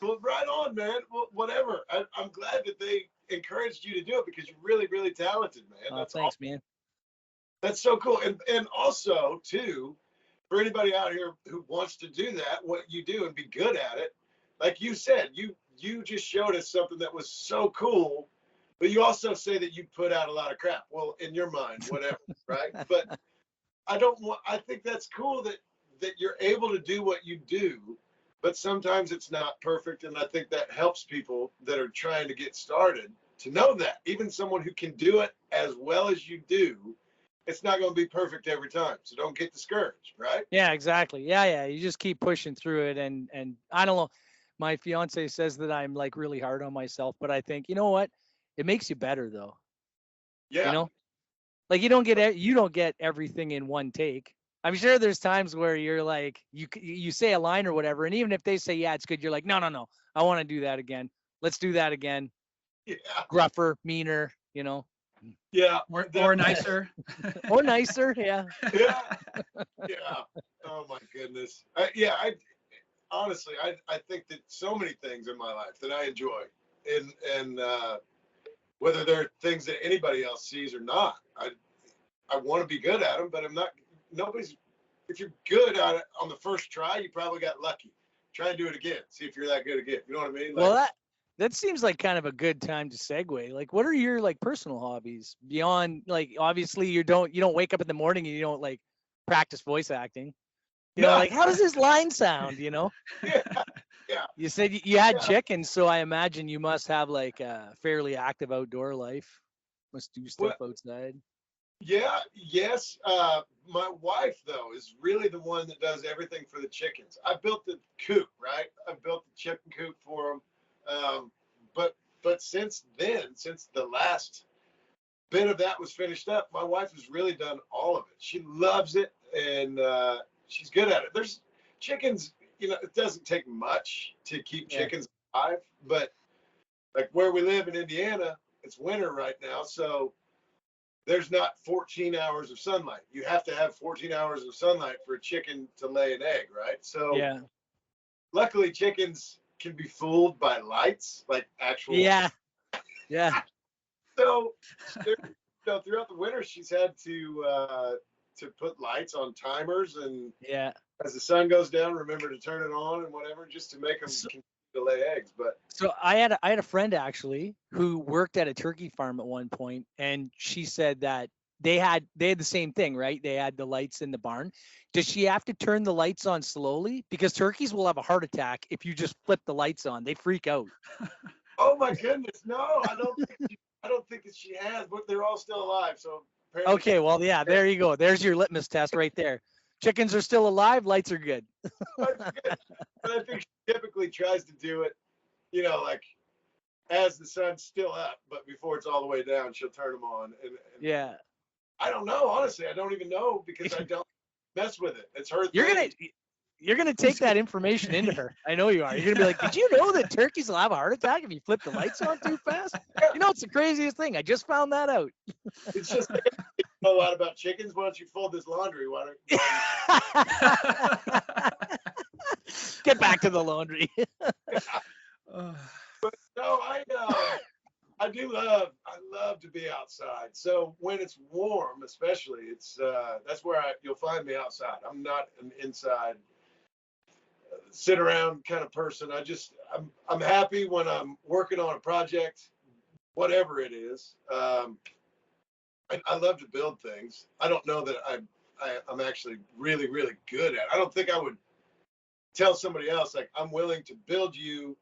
Well, right on, man. Well, whatever. I'm glad that they encouraged you to do it because you're really, really talented, man. That's thanks, awesome. man. That's so cool. And also, too, for anybody out here who wants to do that, what you do and be good at it, like you said, you just showed us something that was so cool, but you also say that you put out a lot of crap. Well, in your mind, whatever, right? But I think that's cool that you're able to do what you do, but sometimes it's not perfect. And I think that helps people that are trying to get started to know that even someone who can do it as well as you do, it's not going to be perfect every time. So don't get discouraged, right? Yeah, exactly. Yeah. You just keep pushing through it. And I don't know, my fiance says that I'm like really hard on myself, but I think, you know what? It makes you better though. Yeah. Like you don't get everything in one take. I'm sure there's times where you're like, you say a line or whatever, and even if they say, yeah, it's good, you're like, no, I want to do that again. Let's do that again. Yeah. Gruffer, meaner, Yeah. Or nicer. Or nicer, yeah. Yeah. Oh my goodness. Honestly, I think that so many things in my life that I enjoy, and whether they're things that anybody else sees or not, I want to be good at them, but I'm not. If you're good at it on the first try, you probably got lucky. Try and do it again. See if you're that good again. You know what I mean? Well, that seems like kind of a good time to segue. Like, what are your like personal hobbies beyond like obviously you don't wake up in the morning and you don't like practice voice acting. Like how does this line sound? Yeah. You said you had chickens, so I imagine you must have like a fairly active outdoor life. Must do stuff outside. Yeah. Yes. My wife though is really the one that does everything for the chickens. I built the coop, right? I built the chicken coop for them. But since then, since the last bit of that was finished up, my wife has really done all of it. She loves it, and she's good at it. There's chickens, it doesn't take much to keep chickens alive, but like where we live in Indiana, it's winter right now, so there's not 14 hours of sunlight. You have to have 14 hours of sunlight for a chicken to lay an egg, right? So luckily chickens can be fooled by lights, like actual. Yeah. So throughout the winter, she's had to put lights on timers, and as the sun goes down, remember to turn it on and whatever, just to make them continue to lay eggs. But so I had a friend actually who worked at a turkey farm at one point, and she said that they had the same thing, right? They had the lights in the barn. Does she have to turn the lights on slowly? Because turkeys will have a heart attack if you just flip the lights on. They freak out. Oh my goodness, no, I don't think that she has, but they're all still alive. So apparently Okay, well, yeah, there you go. There's your litmus test right there. Chickens are still alive. Lights are good. But I think she typically tries to do it, like as the sun's still up, but before it's all the way down, she'll turn them on. And Yeah. I don't know, honestly. I don't even know because I don't mess with it. It's her thing. You're gonna take that information into her. I know you are. You're gonna be like, did you know that turkeys will have a heart attack if you flip the lights on too fast? It's the craziest thing. I just found that out. It's just you know a lot about chickens. Why don't you fold this laundry? Get back to the laundry. But no, I love to be outside. So when it's warm, especially, it's that's where you'll find me outside. I'm not an inside sit around kind of person. I'm happy when I'm working on a project, whatever it is. I love to build things. I don't know that I'm actually really, really good at it. I don't think I would tell somebody else, like, I'm willing to build you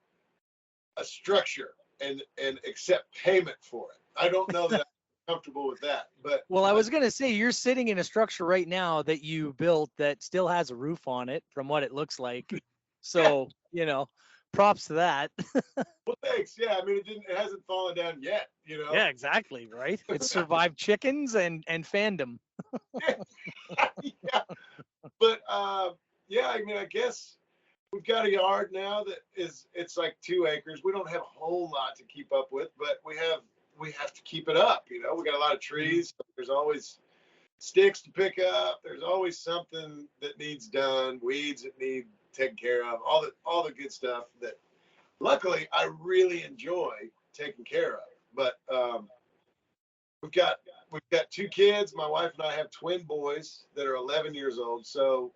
a structure and accept payment for it. I don't know that I'm comfortable with that. But well, I was gonna say you're sitting in a structure right now that you built that still has a roof on it, from what it looks like. So props to that. Well, thanks. Yeah, I mean, it hasn't fallen down yet. Yeah, exactly. Right. It's survived chickens and fandom. Yeah. But yeah, I mean, I guess we've got a yard now that it's like 2 acres. We don't have a whole lot to keep up with, but we have to keep it up. We got a lot of trees. So there's always sticks to pick up. There's always something that needs done, weeds that need taken care of, all the good stuff that luckily I really enjoy taking care of. But we've got 2 kids. My wife and I have twin boys that are 11 years old. So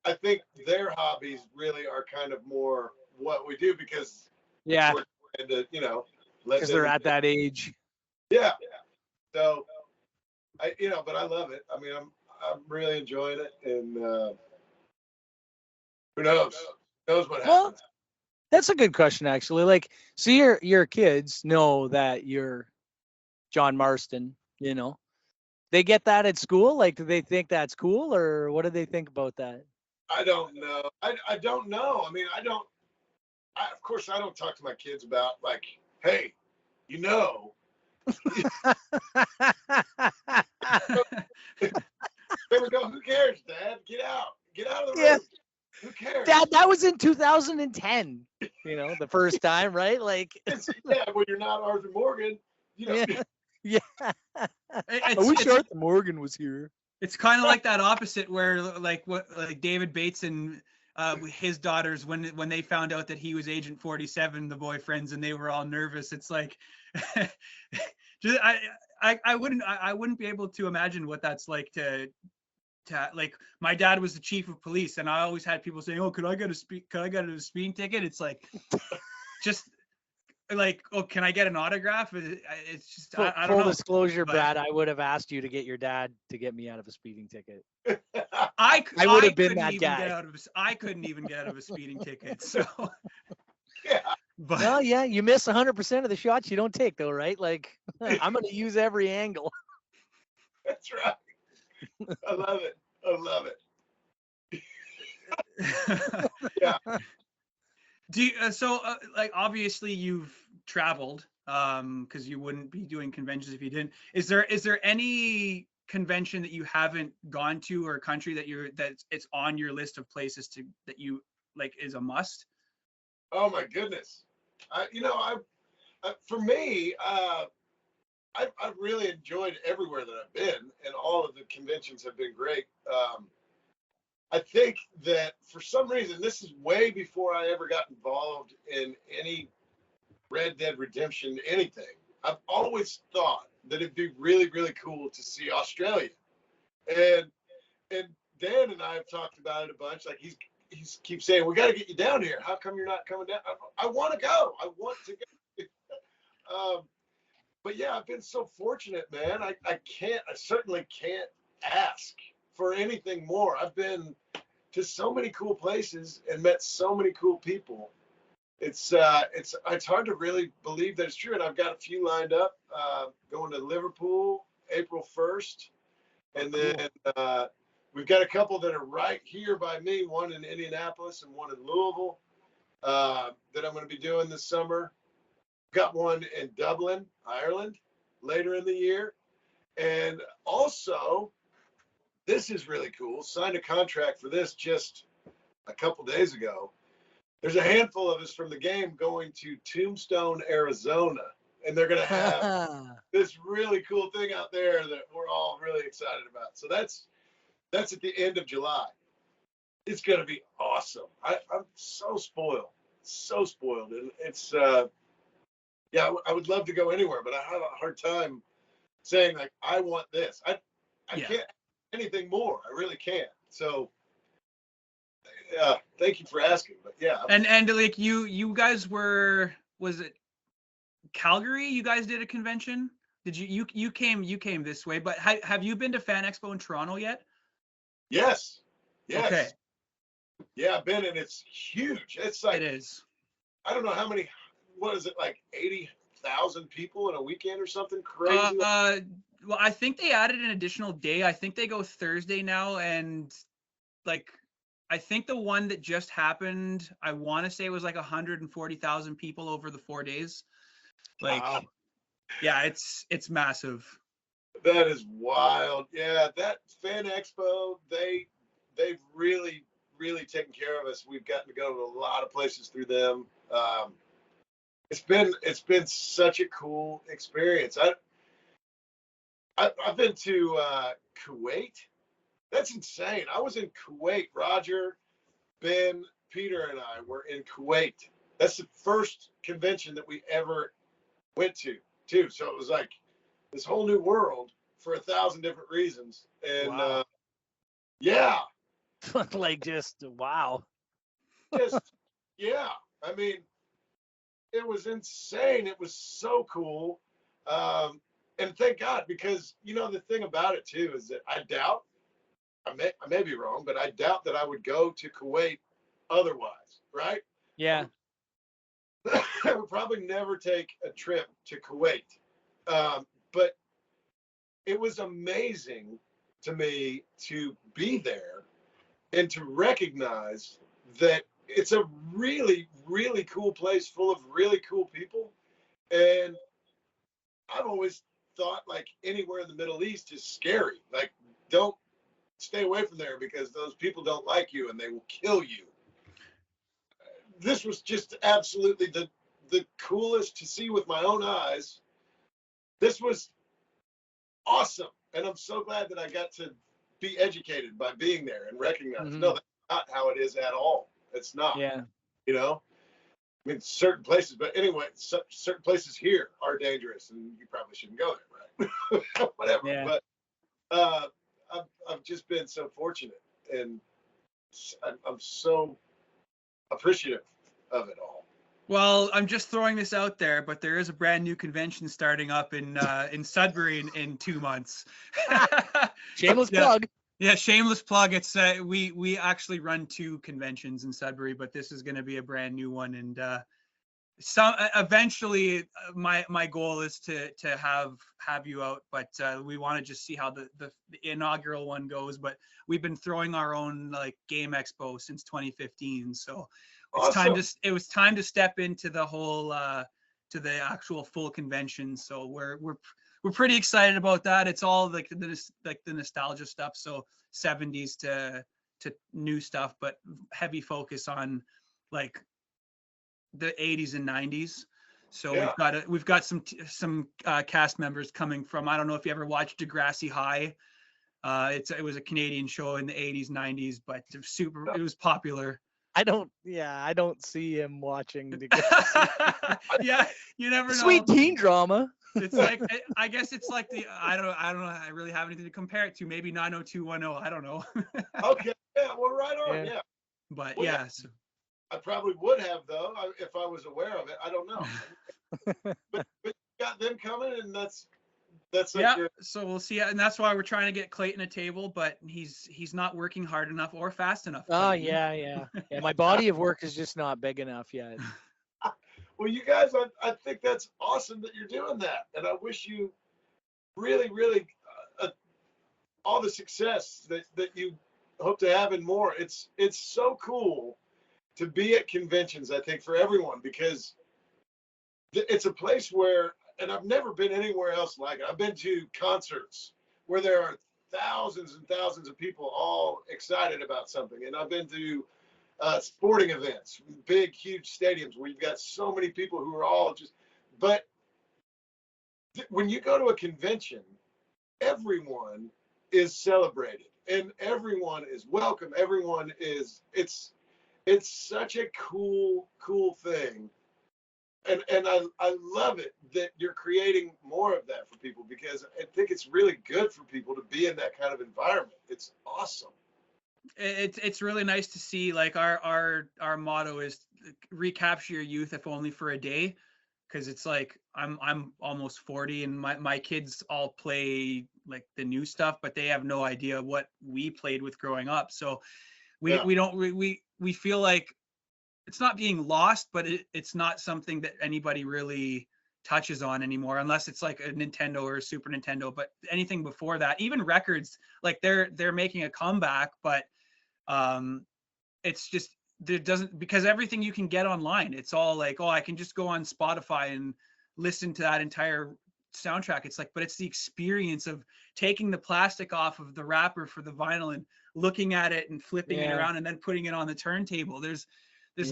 I think their hobbies really are kind of more what we do because we're trying to, because they're at that age. Yeah. So but I love it. I mean, I'm really enjoying it, and who knows? Who knows what happens? Well, that's a good question, actually. Like, so your kids know that you're John Marston. They get that at school. Like, do they think that's cool, or what do they think about that? I don't know. I don't know. I mean, of course, I don't talk to my kids about, like, hey, They would go, who cares, Dad? Get out of the room. Who cares? Dad, that was in 2010. The first time, right? Like, when you're not Arthur Morgan, Yeah. I wish Arthur Morgan was here. It's kind of like that opposite where like David Bates and his daughters, when they found out that he was Agent 47, the boyfriends, and they were all nervous. It's like I wouldn't be able to imagine what that's like to like, my dad was the chief of police, and I always had people saying, oh, could I get a speeding ticket? It's like, just like, oh, can I get an autograph? It's just, I don't know. Full disclosure, Brad, I would have asked you to get your dad to get me out of a speeding ticket. I would have been that guy. I couldn't even get out of a speeding ticket. So yeah. But well, yeah, you miss 100% of the shots you don't take, though, right? Like, I'm going to use every angle. That's right. I love it. Yeah. Do you, like, obviously you've traveled because you wouldn't be doing conventions if you didn't. Is there any convention that you haven't gone to, or a country that it's on your list of places that you like is a must? Oh my goodness. For me, I've really enjoyed everywhere that I've been, and all of the conventions have been great. I think that for some reason, this is way before I ever got involved in any Red Dead Redemption anything. I've always thought that it'd be really, really cool to see Australia. And Dan and I have talked about it a bunch. Like, he keeps saying, we got to get you down here. How come you're not coming down? I want to go. I want to go. but yeah, I've been so fortunate, man. I certainly can't ask for anything more. I've been to so many cool places and met so many cool people. It's hard to really believe that it's true. And I've got a few lined up, going to Liverpool April 1st. And then we've got a couple that are right here by me, one in Indianapolis and one in Louisville, that I'm going to be doing this summer. Got one in Dublin, Ireland, later in the year. And also, this is really cool. Signed a contract for this just a couple days ago. There's a handful of us from the game going to Tombstone, Arizona. And they're going to have this really cool thing out there that we're all really excited about. So that's at the end of July. It's going to be awesome. I'm so spoiled. And it's, yeah, I would love to go anywhere, but I have a hard time saying, like, I want this. I can't anything more. I really can't. So, thank you for asking. But yeah. And like you guys was it Calgary? You guys did a convention? Did you came this way? But have you been to Fan Expo in Toronto yet? Yes. Okay. Yeah, I've been, and it's huge. It's like, it is. I don't know how many. What is it, like 80,000 people in a weekend or something crazy? Well, I think they added an additional day. I think they go Thursday now, and like, I think the one that just happened, I want to say it was like 140,000 people over the 4 days. Like, wow. Yeah, it's massive. That is wild. Yeah, that Fan Expo, they've really taken care of us. We've gotten to go to a lot of places through them. It's been such a cool experience. I've been to Kuwait. That's insane. I was in Kuwait. Roger, Ben, Peter, and I were in Kuwait. That's the first convention that we ever went to, too. So it was like this whole new world for 1,000 different reasons. And wow. Yeah. Like, just wow. Yeah. I mean, it was insane. It was so cool. And thank God, because, you know, the thing about it, too, is that I may be wrong, but I doubt that I would go to Kuwait otherwise, right? Yeah. I would probably never take a trip to Kuwait. But it was amazing to me to be there and to recognize that it's a really, really cool place full of really cool people. And I've always thought, like, anywhere in the Middle East is scary. Like, don't stay away from there because those people don't like you and they will kill you. This was just absolutely the coolest to see with my own eyes. This was awesome. And I'm so glad that I got to be educated by being there and recognize, no, that's not how it is at all. It's not. Yeah. You know? I mean, certain places, but anyway, certain places here are dangerous and you probably shouldn't go there, right? Whatever. Yeah. But I've just been so fortunate, and I'm so appreciative of it all. Well, I'm just throwing this out there, but there is a brand new convention starting up in Sudbury in 2 months. Shameless plug. Yeah, shameless plug. It's we actually run 2 conventions in Sudbury, but this is going to be a brand new one, and eventually my goal is to have you out, but we want to just see how the inaugural one goes. But we've been throwing our own like game expo since 2015, so it was time to step into the whole to the actual full convention. So we're pretty excited about that. It's all like the nostalgia stuff, so 70s to new stuff, but heavy focus on like the 80s and 90s. So yeah. we've got some cast members coming from, I don't know if you ever watched Degrassi High. It was a Canadian show in the 80s, 90s, but it was popular. I don't see him watching Degrassi. Yeah, you never know. Sweet teen drama. It's like, I guess it's like I don't know. I really have anything to compare it to. Maybe 90210. I don't know. Okay. Yeah. Well, right on. Yeah. But well, yeah. So. I probably would have, though, if I was aware of it. I don't know. but got them coming, and that's like Yeah, so we'll see, and that's why we're trying to get Clayton a table, but he's not working hard enough or fast enough. Oh Clayton. yeah. My body of work is just not big enough yet. Well, you guys, I think that's awesome that you're doing that, and I wish you really, really all the success that you hope to have and more. It's so cool to be at conventions, I think, for everyone, because it's a place where, and I've never been anywhere else like it. I've been to concerts where there are thousands and thousands of people all excited about something, and I've been to sporting events, big, huge stadiums where you've got so many people who are all just, but when you go to a convention, everyone is celebrated and everyone is welcome. Everyone is, it's such a cool thing. And I love it that you're creating more of that for people, because I think it's really good for people to be in that kind of environment. It's awesome. It's really nice to see, like, our motto is recapture your youth, if only for a day, because it's like I'm almost 40 and my kids all play like the new stuff, but they have no idea what we played with growing up. So we feel like it's not being lost, but it's not something that anybody really touches on anymore, unless it's like a Nintendo or a Super Nintendo. But anything before that, even records, like they're making a comeback, but it's just, there doesn't, because everything you can get online, it's all like, oh, I can just go on Spotify and listen to that entire soundtrack. It's like, but it's the experience of taking the plastic off of the wrapper for the vinyl and looking at it and flipping it around and then putting it on the turntable. There's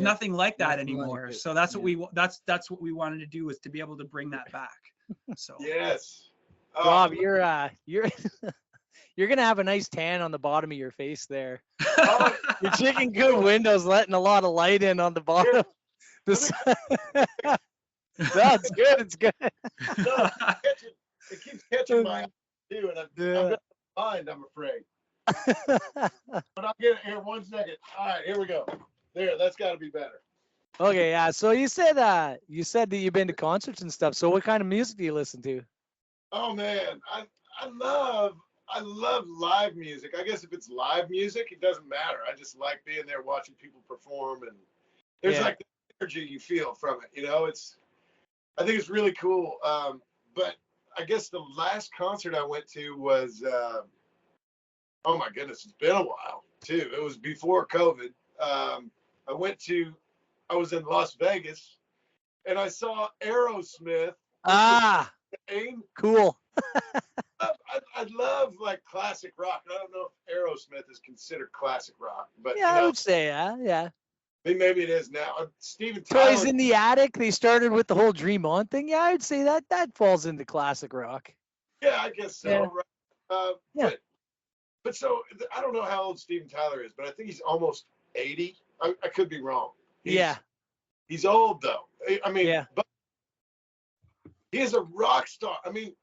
nothing like that anymore. Like, so that's what that's what we wanted to do, is to be able to bring that back. So yes, Rob, you're you're gonna have a nice tan on the bottom of your face there. Your chicken coop window's letting a lot of light in on the bottom. That's good. It's good. No, it keeps catching my eye too, and I'm gonna find, I'm afraid. But I'll get it here 1 second. All right, here we go. There, that's got to be better. Okay, yeah. So you said that you've been to concerts and stuff. So what kind of music do you listen to? Oh man, I love live music. I guess if it's live music, it doesn't matter. I just like being there watching people perform, and there's like the energy you feel from it. You know, I think it's really cool. But I guess the last concert I went to was, oh my goodness, it's been a while too. It was before COVID. I was in Las Vegas and I saw Aerosmith. Cool. I love like classic rock. I don't know if Aerosmith is considered classic rock, but I would say yeah. I mean, maybe it is now. Steven Tyler. Toys in the Attic. They started with the whole Dream On thing. Yeah, I would say that falls into classic rock. Yeah, I guess so. Yeah. Right? But so I don't know how old Steven Tyler is, but I think he's almost 80. I could be wrong. He's old though. I mean, but he is a rock star. I mean,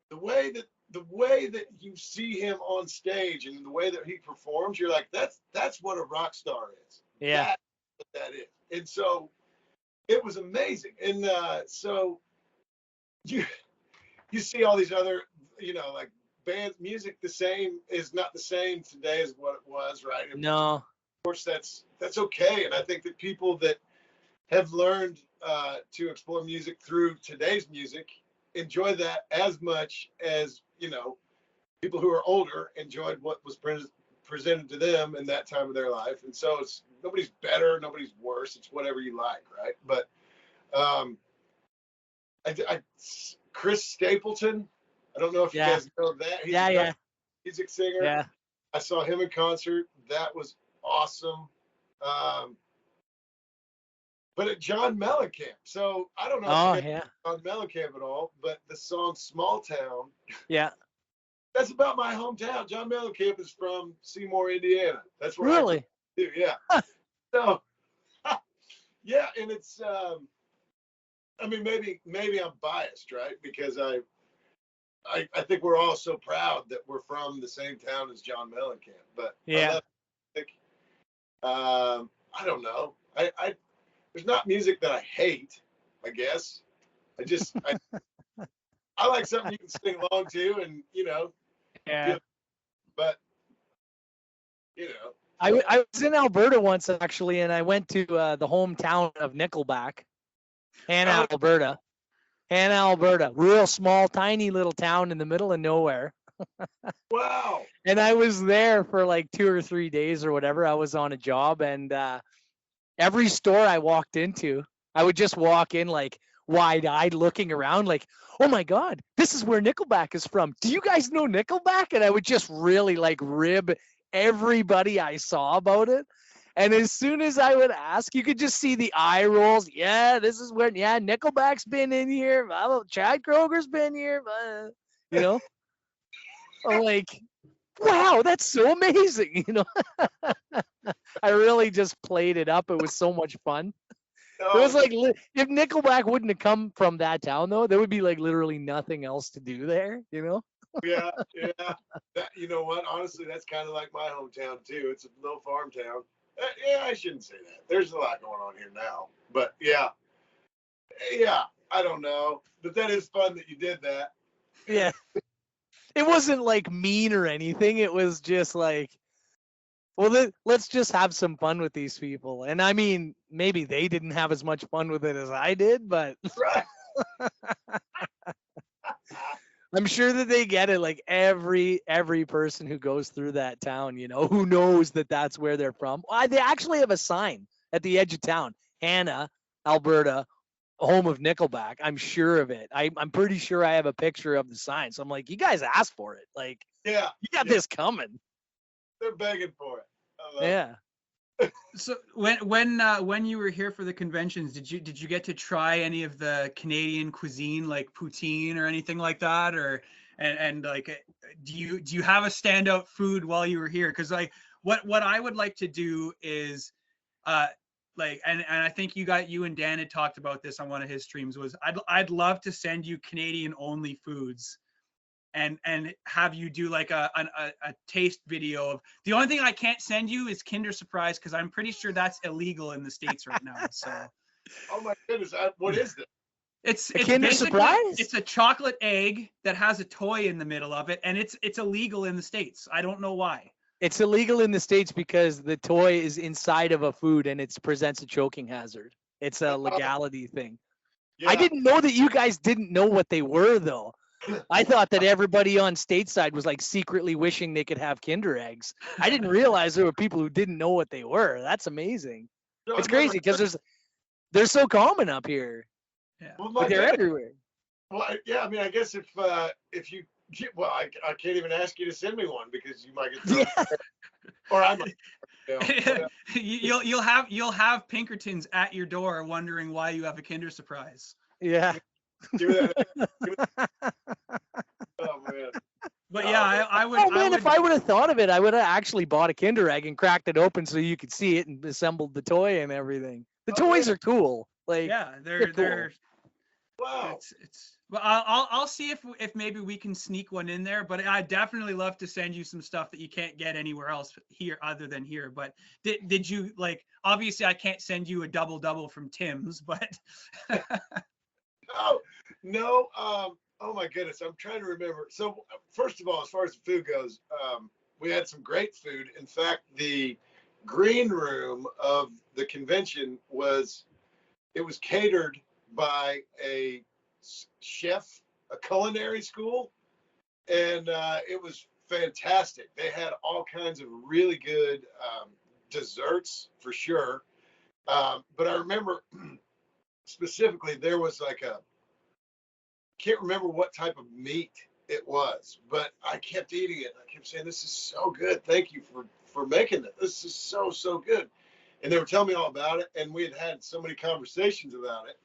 the way that you see him on stage and the way that he performs, you're like, that's what a rock star is. Yeah. That's what that is. And so it was amazing. And so you see all these other, like bands, music is not the same today as what it was, right? No. Of course, that's okay. And I think that people that have learned to explore music through today's music enjoy that as much as, people who are older enjoyed what was presented to them in that time of their life. And so it's nobody's better, nobody's worse. It's whatever you like, right? But Chris Stapleton, I don't know if you guys know that. He's a music singer. Yeah. I saw him in concert. That was awesome. But at John Mellencamp. So I don't know if you know John Mellencamp at all, but the song Small Town. Yeah. That's about my hometown. John Mellencamp is from Seymour, Indiana. That's where really? I do, yeah. So yeah, and it's I mean maybe I'm biased, right? Because I think we're all so proud that we're from the same town as John Mellencamp. But I don't know. I there's not music that I hate, I guess. I I like something you can sing along to, and Yeah. but I was in Alberta once actually, and I went to the hometown of Nickelback, Hannah, Alberta. Hannah, Alberta, real small, tiny little town in the middle of nowhere. Wow. And I was there for like 2 or 3 days or whatever. I was on a job, and every store I walked into, I would just walk in like wide-eyed, looking around, like, "Oh my God, this is where Nickelback is from. Do you guys know Nickelback?" And I would just really like rib everybody I saw about it. And as soon as I would ask, you could just see the eye rolls. Yeah, this is where. Yeah, Nickelback's been in here. Chad Kroger's been here. You know, I'm like, wow, that's so amazing. I really just played it up. It was so much fun. It was like, if Nickelback wouldn't have come from that town, though, there would be like literally nothing else to do there. Yeah. That, you know what? Honestly, that's kind of like my hometown too. It's a little farm town. Yeah, I shouldn't say that. There's a lot going on here now. But yeah, I don't know. But that is fun that you did that. Yeah. It wasn't like mean or anything. It was just like, well, let's just have some fun with these people. And I mean, maybe they didn't have as much fun with it as I did, but Right. I'm sure that they get it. Like every person who goes through that town, who knows that that's where they're from. Well, they actually have a sign at the edge of town, Hannah, Alberta, home of Nickelback. I'm sure of it. I'm pretty sure I have a picture of the sign. So I'm like, you guys asked for it. Like, Yeah. you got this coming. They're begging for it. I love it. Yeah. So when you were here for the conventions, did you get to try any of the Canadian cuisine, like poutine or anything like that, or and like do you have a standout food while you were here? Because like what I would like to do is like and I think you and Dan had talked about this on one of his streams, was I'd love to send you Canadian only foods and have you do like a taste video of. The only thing I can't send you is Kinder Surprise, because I'm pretty sure that's illegal in the States right now. So Oh my goodness, what is this? it's Kinder basically- Surprise? It's a chocolate egg that has a toy in the middle of it, and it's illegal in the States. I don't know why. It's illegal in the States because the toy is inside of a food and it presents a choking hazard. It's a legality thing. Yeah. I didn't know that you guys didn't know what they were, though. I thought that everybody on stateside was like secretly wishing they could have Kinder eggs. I didn't realize there were people who didn't know what they were. That's amazing. No, It's I've never crazy because they're so common up here. Yeah. Well, But they're everywhere. Well, yeah. I mean, I guess if you, well, I can't even ask you to send me one because you might get thrown. Or I might. You'll have Pinkertons at your door wondering why you have a Kinder Surprise. Yeah. Give me that. Oh man. But yeah, I would. Oh man, if I would have thought of it, I would have actually bought a Kinder egg and cracked it open so you could see it and assembled the toy and everything. The toys are cool. Like, yeah, cool. they're Wow. it's well, I'll see if maybe we can sneak one in there. But I definitely love to send you some stuff that you can't get anywhere else here other than here. But did you, like, obviously I can't send you a double from Tim's, but No. Oh my goodness, I'm trying to remember. So first of all, as far as the food goes, we had some great food. In fact, the green room of the convention was catered by a chef, a culinary school, and it was fantastic. They had all kinds of really good desserts for sure. But I remember specifically there was like can't remember what type of meat it was, but I kept eating it. I kept saying, "This is so good. Thank you for making it. This is so good." And they were telling me all about it, and we had so many conversations about it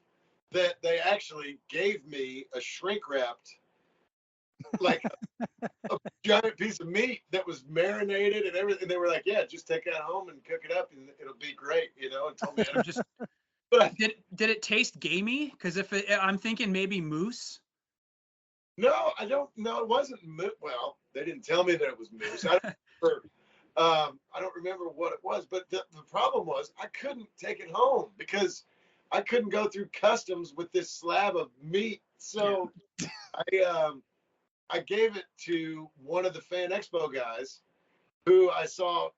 that they actually gave me a shrink wrapped, like a giant piece of meat that was marinated and everything. They were like, "Yeah, just take that home and cook it up, and it'll be great," and told me. just did it taste gamey? Because I'm thinking maybe moose. No, I don't. No, it wasn't. Well, they didn't tell me that it was moose. I don't remember what it was. But the problem was I couldn't take it home because I couldn't go through customs with this slab of meat. So I gave it to one of the Fan Expo guys who I saw,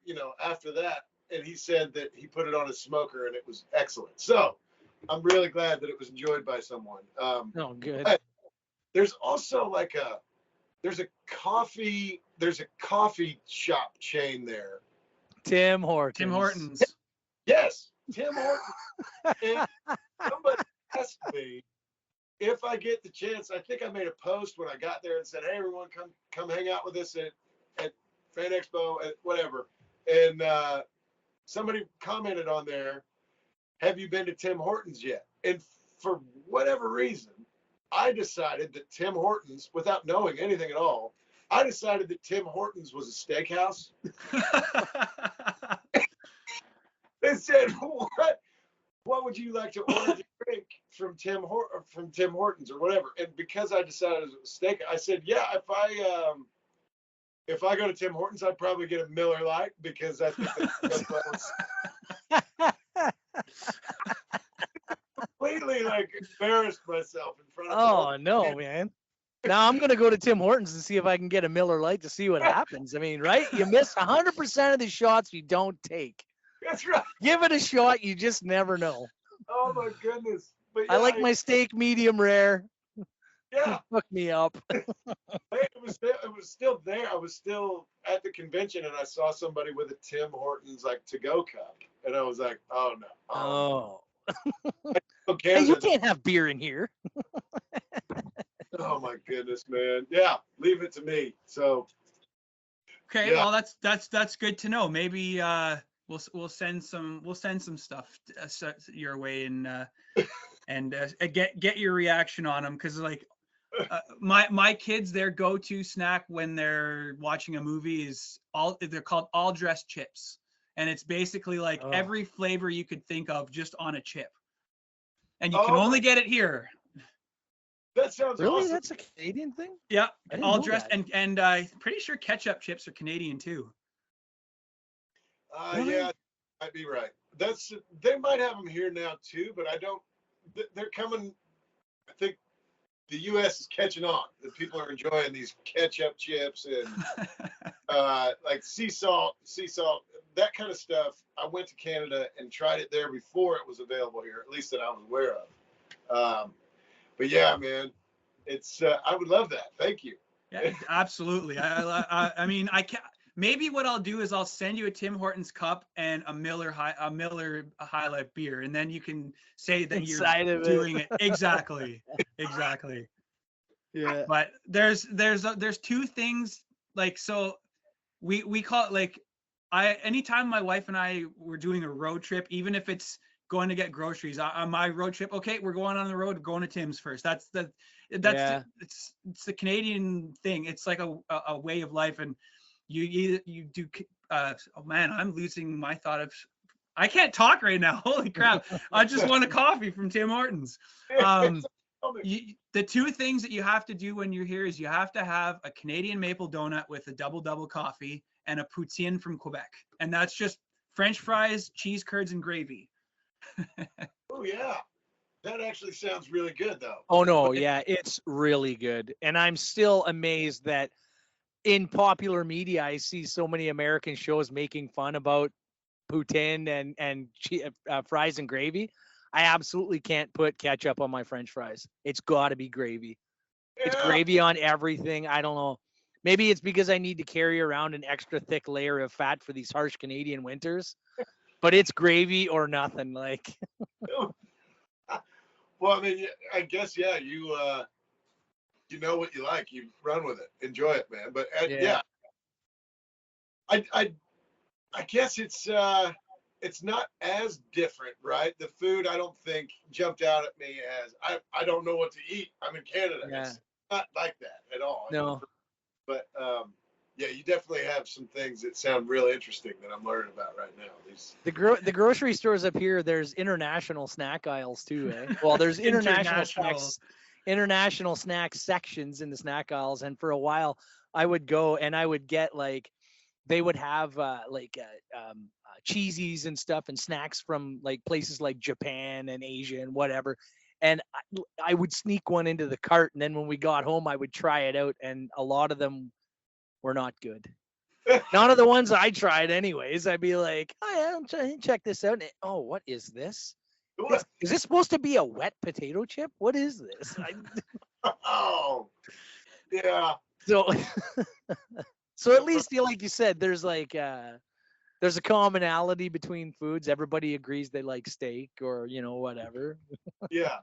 after that. And he said that he put it on his smoker and it was excellent. So I'm really glad that it was enjoyed by someone. Oh, good. There's also there's a coffee shop chain there. Tim Hortons. Tim Hortons. Yes, Tim Hortons. And somebody asked me if I get the chance. I think I made a post when I got there and said, "Hey, everyone, come hang out with us at Fan Expo, at whatever." And somebody commented on there, "Have you been to Tim Hortons yet?" And for whatever reason, I decided that Tim Hortons, without knowing anything at all, I decided that Tim Hortons was a steakhouse. They said, "What would you like to order to drink from Tim Hortons or whatever?" And because I decided it was a steak, I said, "Yeah, if I go to Tim Hortons, I'd probably get a Miller Lite because I think that's completely embarrassed myself in front of. Oh no, man! Now I'm gonna go to Tim Hortons and see if I can get a Miller Lite to see what happens. I mean, right? You miss 100% of the shots you don't take. That's right. Give it a shot. You just never know. Oh my goodness! But I like my steak medium rare. Yeah. Hook me up. It was still there. I was still at the convention and I saw somebody with a Tim Hortons to-go cup, and I was like, "Oh no!" Oh. Okay. Hey, you can't have beer in here. Oh my goodness, man! Yeah, leave it to me. So. Okay, Yeah. well that's good to know. Maybe we'll send some stuff your way and get your reaction on them, because my kids, their go-to snack when they're watching a movie they're called all dressed chips, and it's basically every flavor you could think of just on a chip, and you can only get it here. That sounds really awesome. That's a Canadian thing. Yeah, all know dressed, that. and I'm pretty sure ketchup chips are Canadian too. Really? Yeah, I'd be right. They might have them here now too, but I don't. They're coming. I think the U.S. is catching on. That people are enjoying these ketchup chips and sea salt, that kind of stuff. I went to Canada and tried it there before it was available here, at least that I was aware of. But yeah, man, it's. I would love that. Thank you. Yeah, absolutely. I mean, I can't. Maybe what I'll do is I'll send you a Tim Hortons cup and a Miller High Life beer, and then you can say that you're doing it. Exactly. Yeah. But there's two things, so we call it anytime my wife and I were doing a road trip, even if it's going to get groceries on my road trip, okay, we're going on the road, going to Tim's first. It's the Canadian thing. It's like a way of life, and you do. Oh man, I'm losing my thought of. I can't talk right now. Holy crap! I just want a coffee from Tim Hortons. The two things that you have to do when you're here is you have to have a Canadian maple donut with a double coffee and a poutine from Quebec, and that's just French fries, cheese curds, and gravy. Oh yeah, that actually sounds really good though. Oh no, yeah, it's really good, and I'm still amazed that in popular media I see so many American shows making fun about poutine and fries and gravy. I absolutely can't put ketchup on my French fries. It's got to be gravy. Yeah. It's gravy on everything. I don't know. Maybe it's because I need to carry around an extra thick layer of fat for these harsh Canadian winters. But it's gravy or nothing. Well, I mean, I guess you know what you like. You run with it. Enjoy it, man. But yeah. I guess it's not as different, right? The food, I don't think, jumped out at me as I don't know what to eat. I'm in Canada. Yeah. It's not like that at all. No. But yeah, you definitely have some things that sound really interesting that I'm learning about right now. The grocery stores up here, there's international snack aisles too, eh? Well, there's international snack sections in the snack aisles, and for a while I would go and I would get they would have cheesies and stuff and snacks from like places like Japan and Asia and whatever. And I would sneak one into the cart, and then when we got home, I would try it out, and a lot of them were not good. None of the ones I tried, anyways. I'd be like, "Oh yeah, I'm trying to check this out." And, oh, what is this? Is this supposed to be a wet potato chip? What is this? Oh, yeah. So, so at least, like you said, there's like there's a commonality between foods. Everybody agrees they like steak or whatever. Yeah.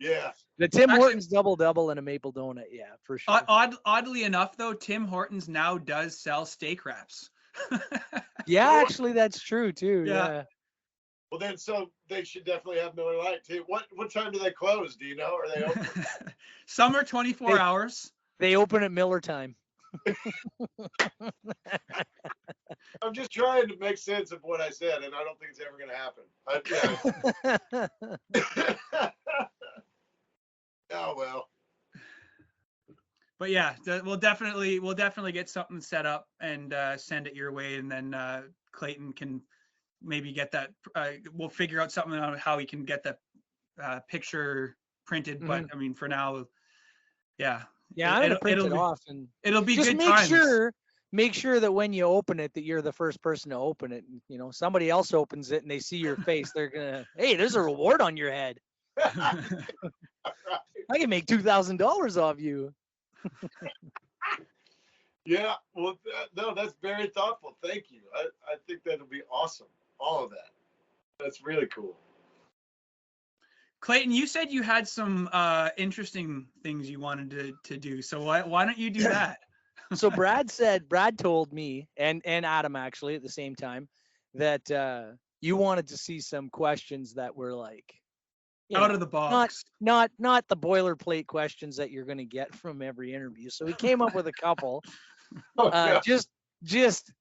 Yeah. The Tim Hortons double and a maple donut, yeah, for sure. Oddly enough, though, Tim Hortons now does sell steak wraps. Yeah, actually, that's true too. Yeah. Well, then, so they should definitely have Miller Lite too. What time do they close? Do you know? Are they open? Some are 24 hours. They open at Miller time. I'm just trying to make sense of what I said, and I don't think it's ever going to happen. Oh well. But yeah, we'll definitely get something set up and send it your way, and then Clayton can maybe get that. We'll figure out something on how we can get that picture printed. Mm-hmm. But I mean, for now, yeah. Yeah, I'm gonna print it off, and it'll be just good make times. Make sure that when you open it, that you're the first person to open it. Somebody else opens it and they see your face, they're gonna, hey, there's a reward on your head. I can make $2,000 off you. Yeah, well, no, that's very thoughtful. Thank you. I think that'll be awesome. All of that. That's really cool. Clayton, you said you had some interesting things you wanted to do. So why don't you do that? So Brad told me and Adam actually at the same time that you wanted to see some questions that were like out of the box. Not the boilerplate questions that you're going to get from every interview. So we came up with a couple just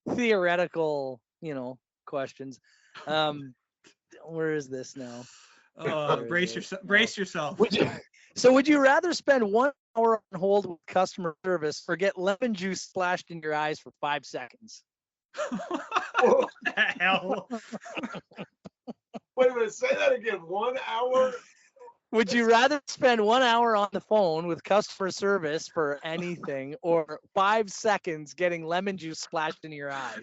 theoretical, questions. Where is this now? Brace yourself. Would you rather spend 1 hour on hold with customer service or get lemon juice splashed in your eyes for 5 seconds? What the hell? Wait a minute, say that again. 1 hour? Would you rather spend 1 hour on the phone with customer service for anything or 5 seconds getting lemon juice splashed in your eyes?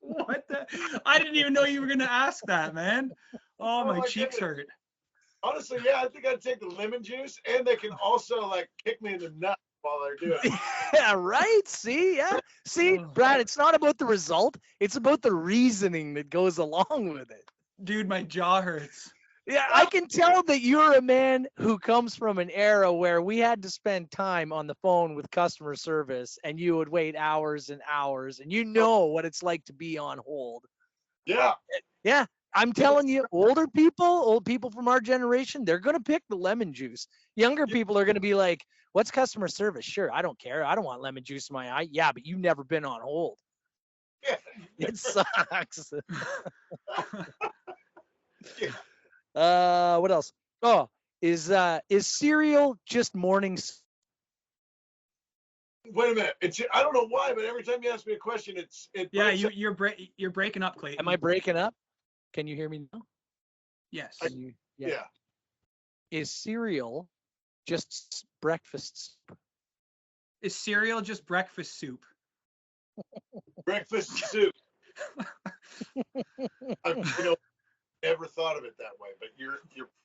What the? I didn't even know you were going to ask that, man. Oh, my cheeks hurt. Honestly, yeah, I think I'd take the lemon juice, and they can also like kick me in the nut while they're doing it. Yeah, right? See, Brad, it's not about the result. It's about the reasoning that goes along with it. Dude, my jaw hurts. Yeah, I can tell that you're a man who comes from an era where we had to spend time on the phone with customer service, and you would wait hours and hours, and you know what it's like to be on hold. Yeah. Yeah. I'm telling you, old people from our generation, they're going to pick the lemon juice. Younger people are going to be like, what's customer service? Sure, I don't care. I don't want lemon juice in my eye. Yeah, but you've never been on hold. Yeah. It sucks. Yeah. What else? Oh, is cereal just mornings? Wait a minute. I don't know why, but every time you ask me a question, yeah, you're breaking up, Clayton. Am I breaking up? Can you hear me now? Yes. Yeah. Is cereal just breakfast soup? Is cereal just breakfast soup? Breakfast soup. I've never thought of it that way, but you're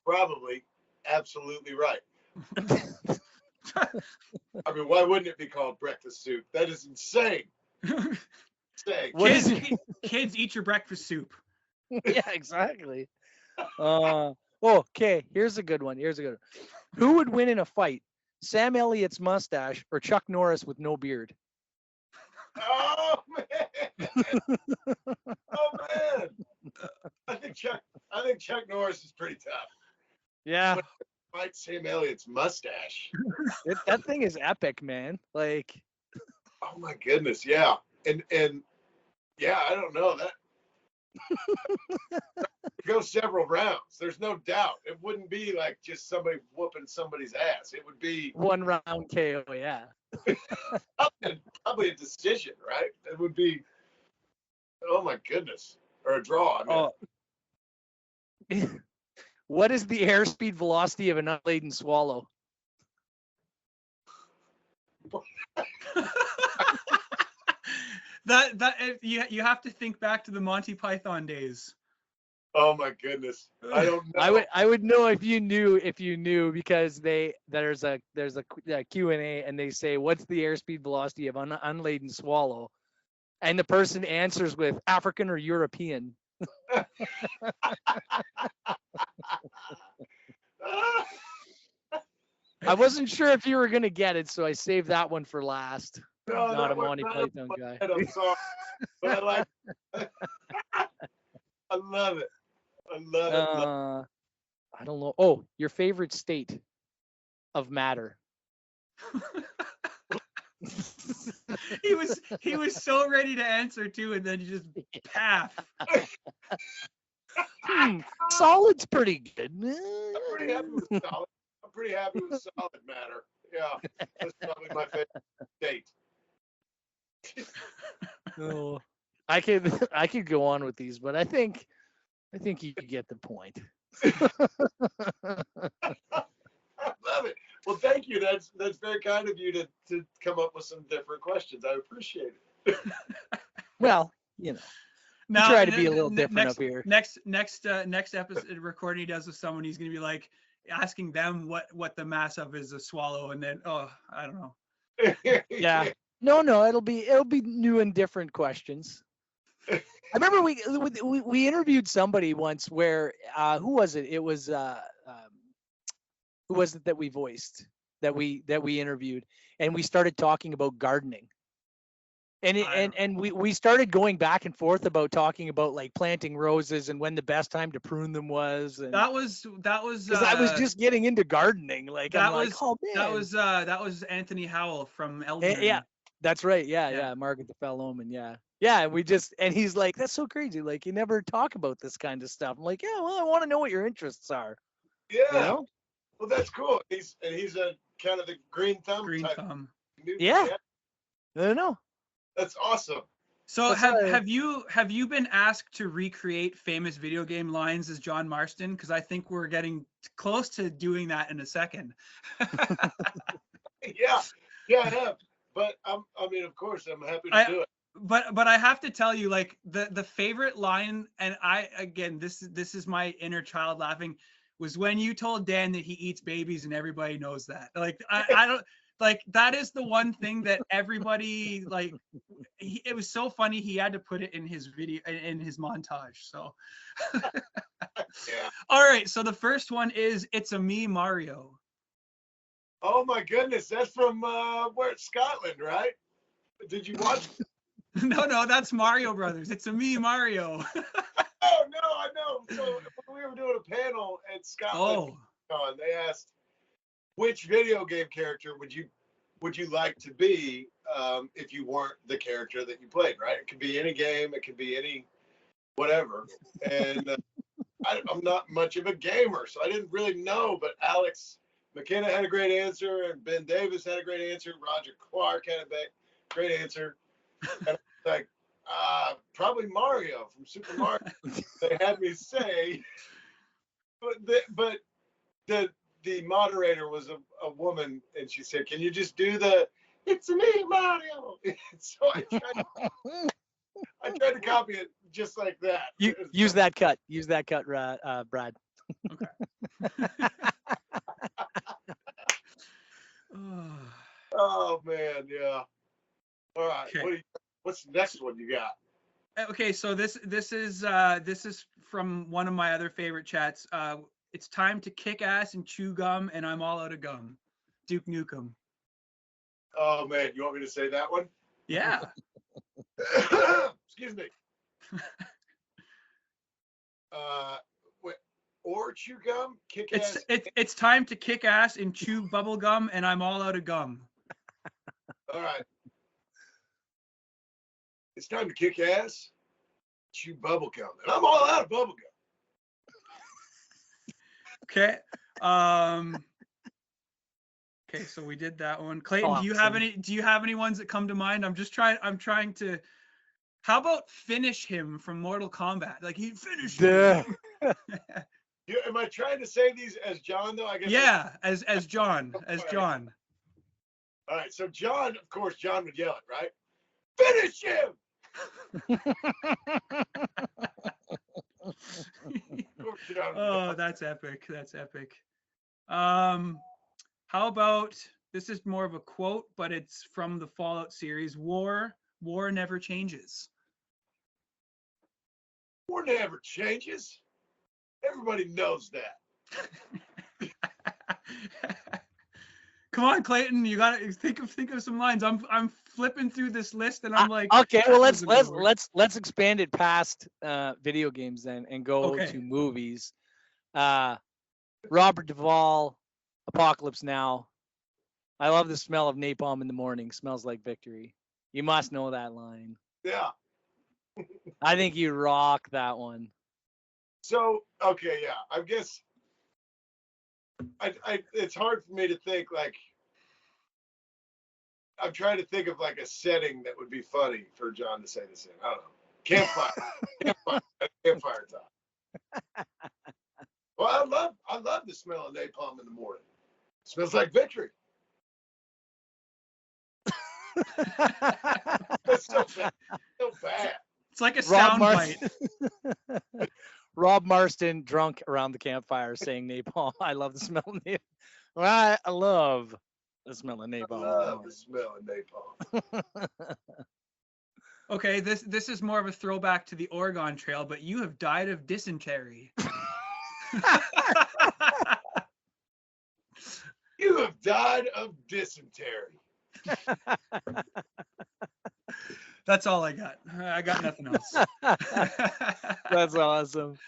probably absolutely right. I mean, why wouldn't it be called breakfast soup? That is insane. Kids, eat your breakfast soup. Yeah, exactly. Okay, here's a good one. Who would win in a fight? Sam Elliott's mustache or Chuck Norris with no beard? Oh man. I think Chuck Norris is pretty tough. Yeah. Fight Sam Elliott's mustache. That thing is epic, man. Like, oh my goodness, yeah. And yeah, I don't know that. Go several rounds. There's no doubt. It wouldn't be like just somebody whooping somebody's ass. It would be 1 round KO. Yeah. probably a decision, right? It would be. Oh my goodness. Or a draw. I mean. Oh. What is the airspeed velocity of an unladen swallow? You have to think back to the Monty Python days. Oh my goodness. I don't know. I would know if you knew because there's a Q&A and they say what's the airspeed velocity of an unladen swallow, and the person answers with African or European. I wasn't sure if you were gonna get it, so I saved that one for last. No, Not a Monty Python guy. I'm sorry, but I like. I love it. I love it. I don't know. Oh, your favorite state of matter. He was so ready to answer too, and then you just paff. Solid's pretty good. I'm pretty happy with solid. I'm pretty happy with solid matter. Yeah, that's probably my favorite state. Oh, I could go on with these, but I think you get the point. I love it. Well, thank you. That's very kind of you to come up with some different questions. I appreciate it. Well, you know, we try to be a little different up here. Next episode recording he does with someone, he's gonna be like asking them what the mass of is a swallow, and then I don't know. Yeah. No, it'll be new and different questions. I remember we interviewed somebody once where who was it? It was who was it that we voiced that we interviewed, and we started talking about gardening. And we started going back and forth about talking about like planting roses and when the best time to prune them was. And that was because I was just getting into gardening. Like that I'm was like, oh man. that was Anthony Howell from Elden. Yeah, that's right. Yeah. Margaret the Fell Omen. Yeah. And he's like, that's so crazy. Like you never talk about this kind of stuff. I'm like, yeah, well, I want to know what your interests are. Yeah. You know? Well, that's cool. He's a kind of the green thumb. Yeah. I don't know. That's awesome. So have you been asked to recreate famous video game lines as John Marston? Because I think we're getting close to doing that in a second. Yeah, I have. But I mean, of course, I'm happy to do it. But I have to tell you, like the favorite line, and this is my inner child laughing, was when you told Dan that he eats babies and everybody knows that. Like I don't. Like that is the one thing that everybody like. It was so funny. He had to put it in his video, in his montage. So, yeah. All right. So the first one is "It's a Me, Mario." Oh my goodness, that's from Scotland, right? Did you watch? No, that's Mario Brothers. It's a Me, Mario. Oh no, I know. So when we were doing a panel at Scotland, they asked, which video game character would you like to be if you weren't the character that you played, right? It could be any game, it could be any whatever. And I'm not much of a gamer, so I didn't really know, but Alex McKenna had a great answer, and Ben Davis had a great answer, Roger Clark had a great answer. And I was like, probably Mario from Super Mario. They had me say, but the moderator was a woman, and she said, "Can you just do the it's me, Mario?" So I tried to copy it just like that. Use that cut. Use that cut, Brad. Okay. Oh man, yeah. All right. Okay. What's the next one you got? Okay, so this is from one of my other favorite chats. It's time to kick ass and chew gum, and I'm all out of gum. Duke Nukem. Oh man, you want me to say that one? Yeah. Excuse me. Or chew gum, kick ass. It's time to kick ass and chew bubble gum, and I'm all out of gum. All right. It's time to kick ass, chew bubble gum, and I'm all out of bubble gum. Okay. Okay, so we did that one. Clayton, do you have any ones that come to mind? I'm trying to How about finish him from Mortal Kombat? Like he finished Duh. him. Am I trying to say these as John though? I guess. Yeah, as John, as John. All right, so John, of course, John would yell it, right? Finish him! Oh, that's epic. That's epic. How about, this is more of a quote, but it's from the Fallout series. War never changes. War never changes. Everybody knows that. Come on, Clayton, you gotta think of some lines. I'm flipping through this list and I'm like, okay, well let's expand it past video games then and go to movies. Robert Duvall, Apocalypse Now. I love the smell of napalm in the morning. Smells like victory. You must know that line. Yeah. I think you rock that one. So, okay, yeah. I guess I it's hard for me to think like I'm trying to think of like a setting that would be funny for John to say this in. I don't know. Campfire. Campfire time. Well, I love the smell of napalm in the morning. It smells like victory. That's so bad. So bad. It's like a soundbite. Rob Marston drunk around the campfire saying napalm. I love the smell of napalm. I love the smell of napalm. I love the smell of napalm. Okay, this is more of a throwback to the Oregon Trail, but you have died of dysentery. You have died of dysentery. That's all I got. I got nothing else. That's awesome.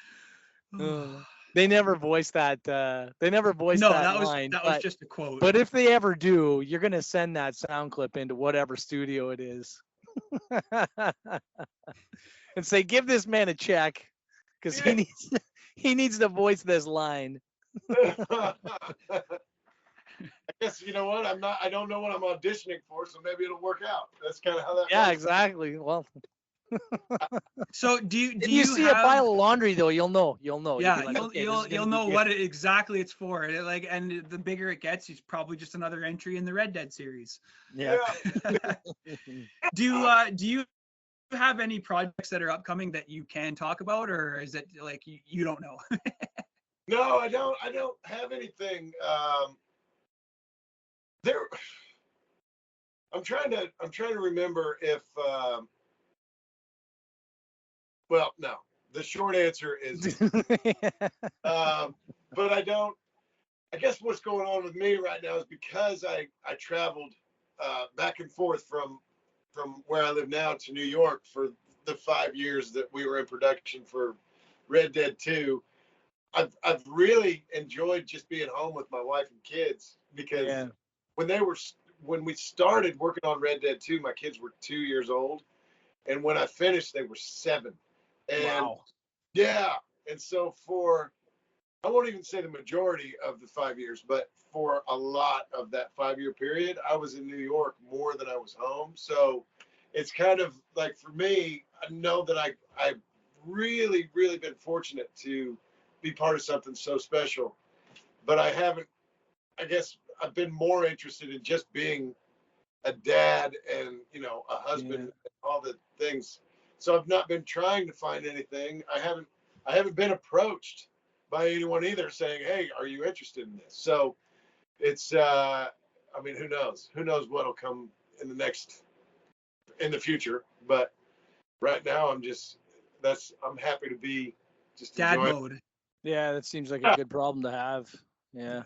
They never voiced that. They never voiced that line. That was just a quote. But if they ever do, you're gonna send that sound clip into whatever studio it is, and say, "Give this man a check, because he needs to voice this line." I guess you know what? I don't know what I'm auditioning for, so maybe it'll work out. That's kind of how that. Yeah, works. Exactly. Well. So do you see have a pile of laundry though? You'll know. Yeah, like, you'll know what exactly it's for. And the bigger it gets, it's probably just another entry in the Red Dead series. Yeah. Do you have any projects that are upcoming that you can talk about, or is it like you don't know? No, I don't have anything. I'm trying to remember if. Well, no. The short answer is, but I don't. I guess what's going on with me right now is because I traveled back and forth from where I live now to New York for the 5 years that we were in production for Red Dead 2. I've really enjoyed just being home with my wife and kids because when we started working on Red Dead 2, my kids were 2 years old, and when I finished, they were 7. And wow. Yeah, and so I won't even say the majority of the 5 years, but for a lot of that 5-year period, I was in New York more than I was home. So it's kind of like, for me, I know that I've really, really been fortunate to be part of something so special, but I guess I've been more interested in just being a dad and, a husband and all the things. So I've not been trying to find anything. I haven't been approached by anyone either saying, "Hey, are you interested in this?" So it's, who knows? Who knows what'll come in the future? But right now, I'm happy to be just dad enjoying. mode. Yeah, that seems like a good problem to have. Yeah.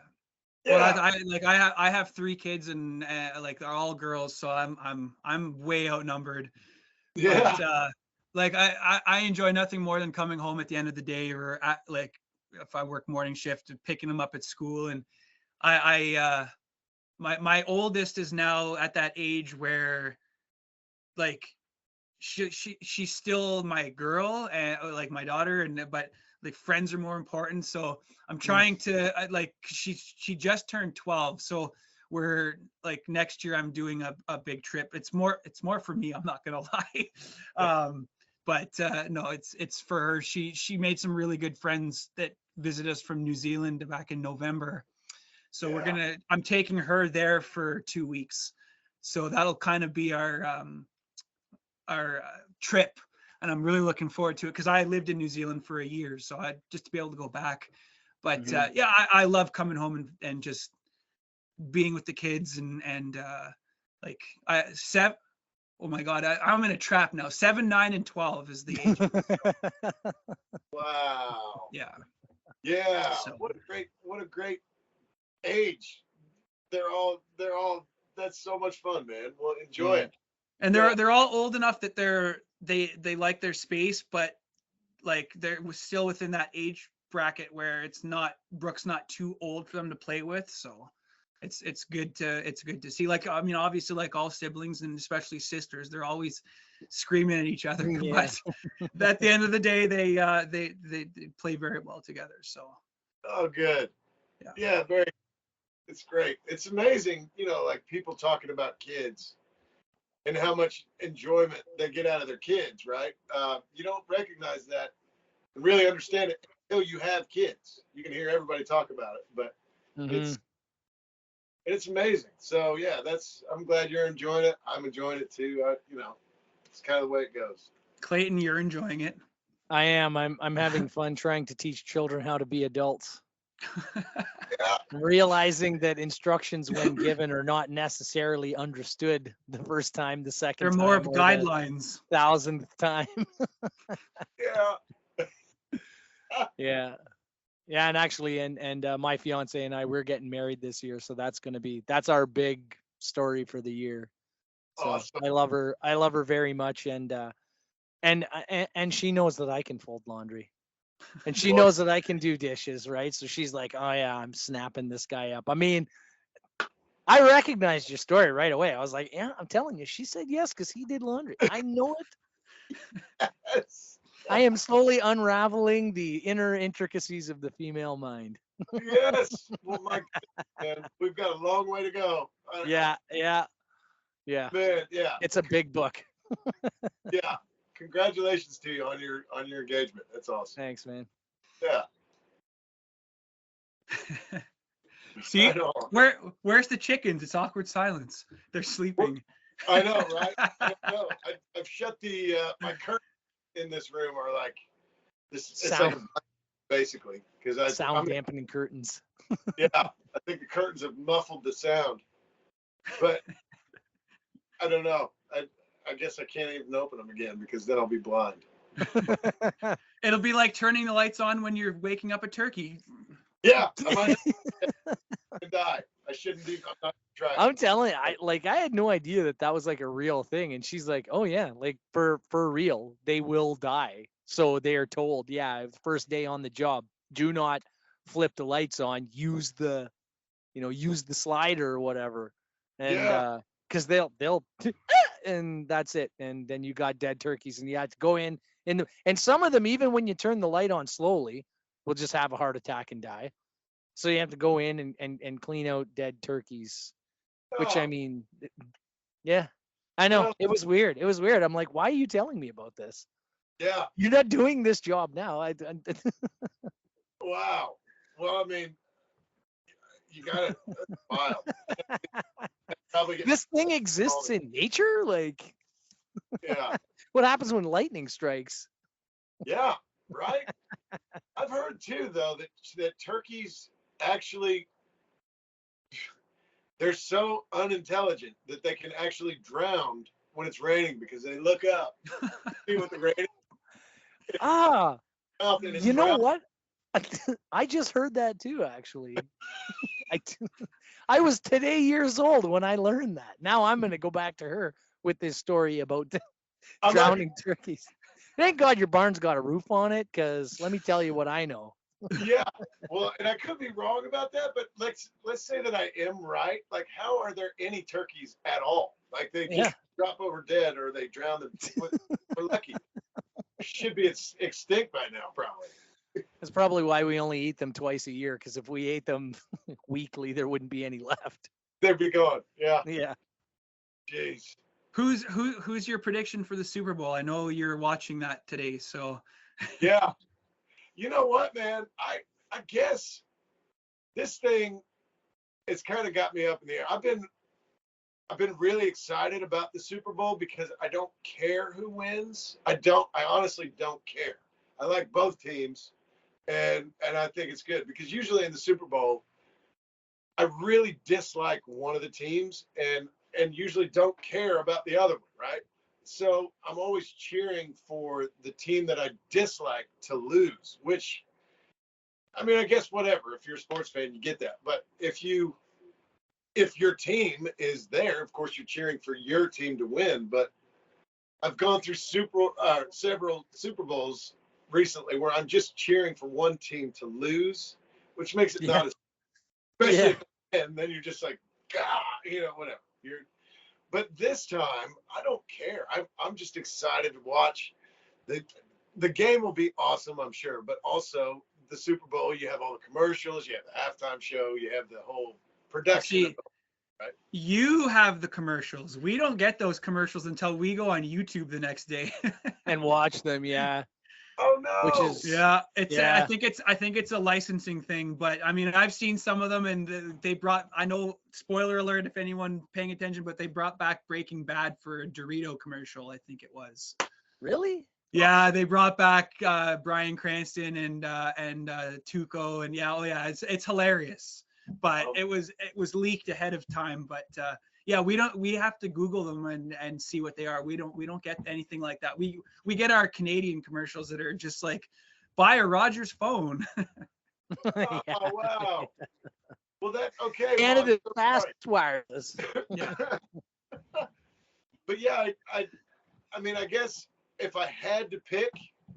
Well, I have 3 kids and they're all girls, so I'm way outnumbered. Yeah. But, I enjoy nothing more than coming home at the end of the day, or if I work morning shift, picking them up at school. And my oldest is now at that age where she's still my girl and my daughter, but friends are more important. So I'm trying to she just turned 12. So we're like next year I'm doing a big trip. It's more for me, I'm not gonna lie. But no, it's for her. She made some really good friends that visit us from New Zealand back in November. So I'm taking her there for 2 weeks. So that'll kind of be our trip, and I'm really looking forward to it because I lived in New Zealand for a year, so I just to be able to go back. But yeah, I love coming home and just being with the kids and like oh my God, I'm in a trap now. 7, 9, and 12 is the age group. Wow. Yeah. So, What a great age. They're all that's so much fun, man. Well, enjoy it. And they're all old enough that they like their space, but like they're still within that age bracket where Brooke's not too old for them to play with. So it's good to see. Like, I mean, obviously, like all siblings and especially sisters, they're always screaming at each other. Yeah. But at the end of the day, they play very well together. So. Oh, good. Yeah, very. It's great. It's amazing, like people talking about kids and how much enjoyment they get out of their kids, right? You don't recognize that and really understand it until you have kids. You can hear everybody talk about it, but it's amazing. So yeah, I'm glad you're enjoying it. I'm enjoying it too. It's kind of the way it goes. Clayton, you're enjoying it. I am. I'm having fun trying to teach children how to be adults. Realizing that instructions when given are not necessarily understood the first time, the second They're time. more of guidelines. 1000th time. Yeah. Yeah, and actually, and my fiance and I, we're getting married this year, so that's our big story for the year. So Awesome. I love her very much, and she knows that I can fold laundry. And she knows that I can do dishes, right? So she's like, oh yeah, I'm snapping this guy up. I mean, I recognized your story right away. I was like, yeah, I'm telling you. She said yes because he did laundry. I know it. Yes. I am slowly unraveling the inner intricacies of the female mind. Yes. Well, my God, man, we've got a long way to go. Yeah. Man, yeah. It's a big book. Yeah. Congratulations to you on your engagement. That's awesome. Thanks, man. Yeah. See, where's the chickens? It's awkward silence. They're sleeping. I know, right? I know. I've shut my curtains in this room are like this. It's Sound. like basically because Sound dampening curtains. Yeah, I think the curtains have muffled the sound, but I don't know. I guess I can't even open them again because then I'll be blind. It'll be like turning the lights on when you're waking up a turkey. Yeah, I might die. I shouldn't do. I'm not trying. I'm telling you, I had no idea that was like a real thing. And she's like, oh yeah, like for real, they will die. So they are told, yeah, first day on the job, do not flip the lights on. Use the slider or whatever, and because they'll and that's it. And then you got dead turkeys, and you have to go in and some of them, even when you turn the light on slowly, will just have a heart attack and die. So you have to go in and clean out dead turkeys, which I mean, yeah, I know. It was weird. I'm like, why are you telling me about this? Yeah. You're not doing this job now. Wow. Well, I mean, you got it. That's wild. This thing exists in nature? Like, yeah. What happens when lightning strikes? Yeah, right? I've heard too, though, that turkeys actually, they're so unintelligent that they can actually drown when it's raining because they look up, see what the rain is. You know what? I just heard that too, actually. I was today years old when I learned that. Now I'm going to go back to her with this story about drowning turkeys. Thank God your barn's got a roof on it, because let me tell you what I know. Yeah, well, and I could be wrong about that, but let's say that I am right. Like, how are there any turkeys at all? Like, they just drop over dead, or they drown them. We're lucky. Should be extinct by now, probably. That's probably why we only eat them twice a year, because if we ate them weekly, there wouldn't be any left. they'd be gone. Yeah. Yeah. Jeez. Who's your prediction for the Super Bowl? I know you're watching that today, so. Yeah. You know what, man? I guess this thing, it's kind of got me up in the air. I've been really excited about the Super Bowl because I don't care who wins. I honestly don't care. I like both teams, and I think it's good because usually in the Super Bowl, I really dislike one of the teams and usually don't care about the other one, right? So I'm always cheering for the team that I dislike to lose, which, I mean, I guess whatever. If you're a sports fan, you get that. But if your team is there, of course you're cheering for your team to win. But I've gone through several Super Bowls recently where I'm just cheering for one team to lose, which makes it not as, especially and then you're just like, God, whatever. But this time I don't care. I'm just excited to watch. The game will be awesome, I'm sure. But also the Super Bowl, you have all the commercials, you have the halftime show, you have the whole production. See, right? You have the commercials. We don't get those commercials until we go on YouTube the next day and watch them. Yeah. Oh no. Which is I think it's a licensing thing, but I mean I've seen some of them and they brought, I know, spoiler alert if anyone paying attention, but they brought back Breaking Bad for a Dorito commercial, I think it was. Really? Yeah, they brought back Bryan Cranston and Tuco, and it's hilarious. But it was leaked ahead of time, but we have to Google them and see what they are. We don't get anything like that. We get our Canadian commercials that are just like, buy a Rogers phone. Oh wow. Well, that's okay. Canada's fast wireless. Yeah. But yeah, I mean, I guess if I had to pick,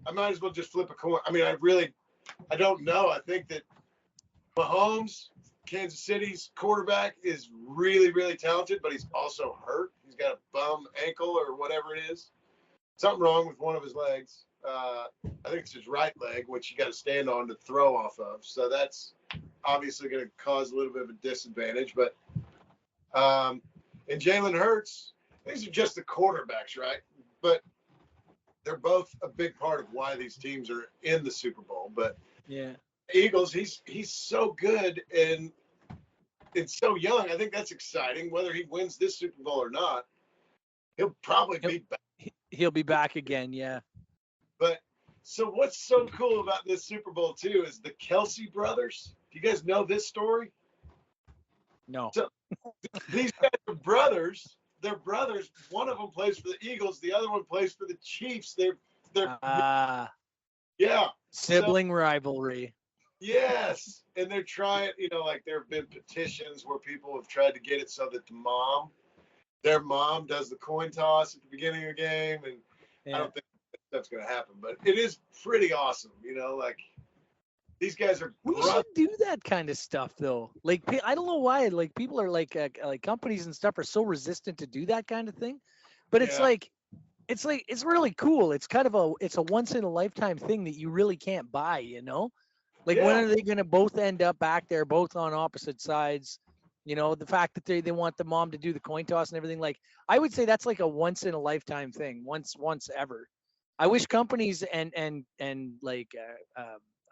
I might as well just flip a coin. I mean, I don't know. I think that Mahomes, Kansas City's quarterback, is really, really talented, but he's also hurt. He's got a bum ankle or whatever it is. Something wrong with one of his legs. I think it's his right leg, which you got to stand on to throw off of. So that's obviously going to cause a little bit of a disadvantage. But and Jalen Hurts, these are just the quarterbacks, right? But they're both a big part of why these teams are in the Super Bowl. But yeah. Eagles, he's so good and it's so young. I think that's exciting. Whether he wins this Super Bowl or not, he'll probably be back. He'll be back again, yeah. But so what's so cool about this Super Bowl too is the Kelsey brothers. Do you guys know this story? No. So these guys are brothers. They're brothers. One of them plays for the Eagles. The other one plays for the Chiefs. They're sibling rivalry. Yes, and they're trying, like there have been petitions where people have tried to get it so that their mom does the coin toss at the beginning of the game, and I don't think that's going to happen, but it is pretty awesome, like these guys are. We should do that kind of stuff though. Like, I don't know why, like people are like companies and stuff are so resistant to do that kind of thing, but it's it's really cool. It's kind of it's a once in a lifetime thing that you really can't buy, Like, when are they going to both end up back there, both on opposite sides? The fact that they want the mom to do the coin toss and everything. Like, I would say that's like a once in a lifetime thing, once ever. I wish companies and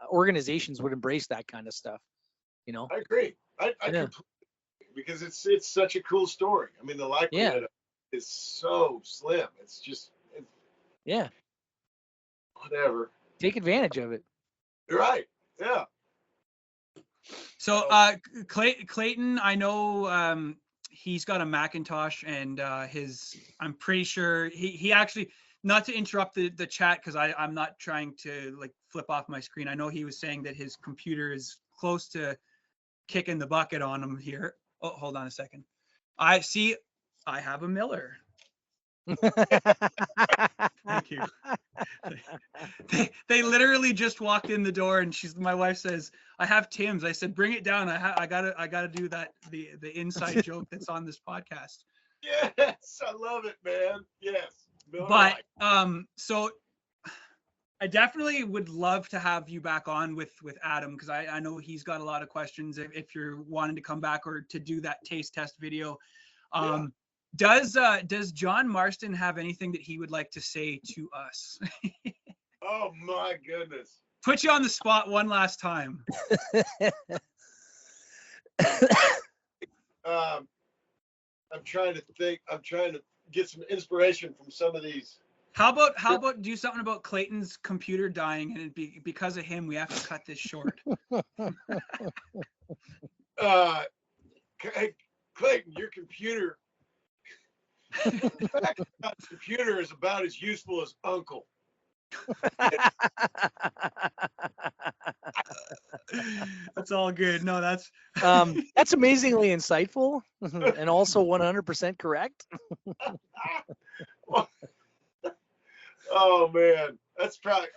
organizations would embrace that kind of stuff. I agree. I completely, because it's such a cool story. I mean, the likelihood is so slim. It's just whatever. Take advantage of it. You're right. Yeah. So Clayton, I know he's got a Macintosh, and I'm pretty sure he actually, not to interrupt the chat because I'm not trying to like flip off my screen. I know he was saying that his computer is close to kicking the bucket on him here. Oh, hold on a second. I have a Miller. Thank you. They literally just walked in the door, and my wife says, "I have Tim's." I said, "Bring it down. I gotta do that. The inside joke that's on this podcast." Yes, I love it, man. Yes. But so I definitely would love to have you back on with Adam, because I know he's got a lot of questions if you're wanting to come back or to do that taste test video. Does John Marston have anything that he would like to say to us? Oh my goodness. Put you on the spot one last time. I'm trying to think. I'm trying to get some inspiration from some of these. How about do something about Clayton's computer dying, and it'd be because of him we have to cut this short. Hey, Clayton, your computer computer is about as useful as Uncle. That's all good. No, that's amazingly insightful and also 100% correct. Oh man, that's probably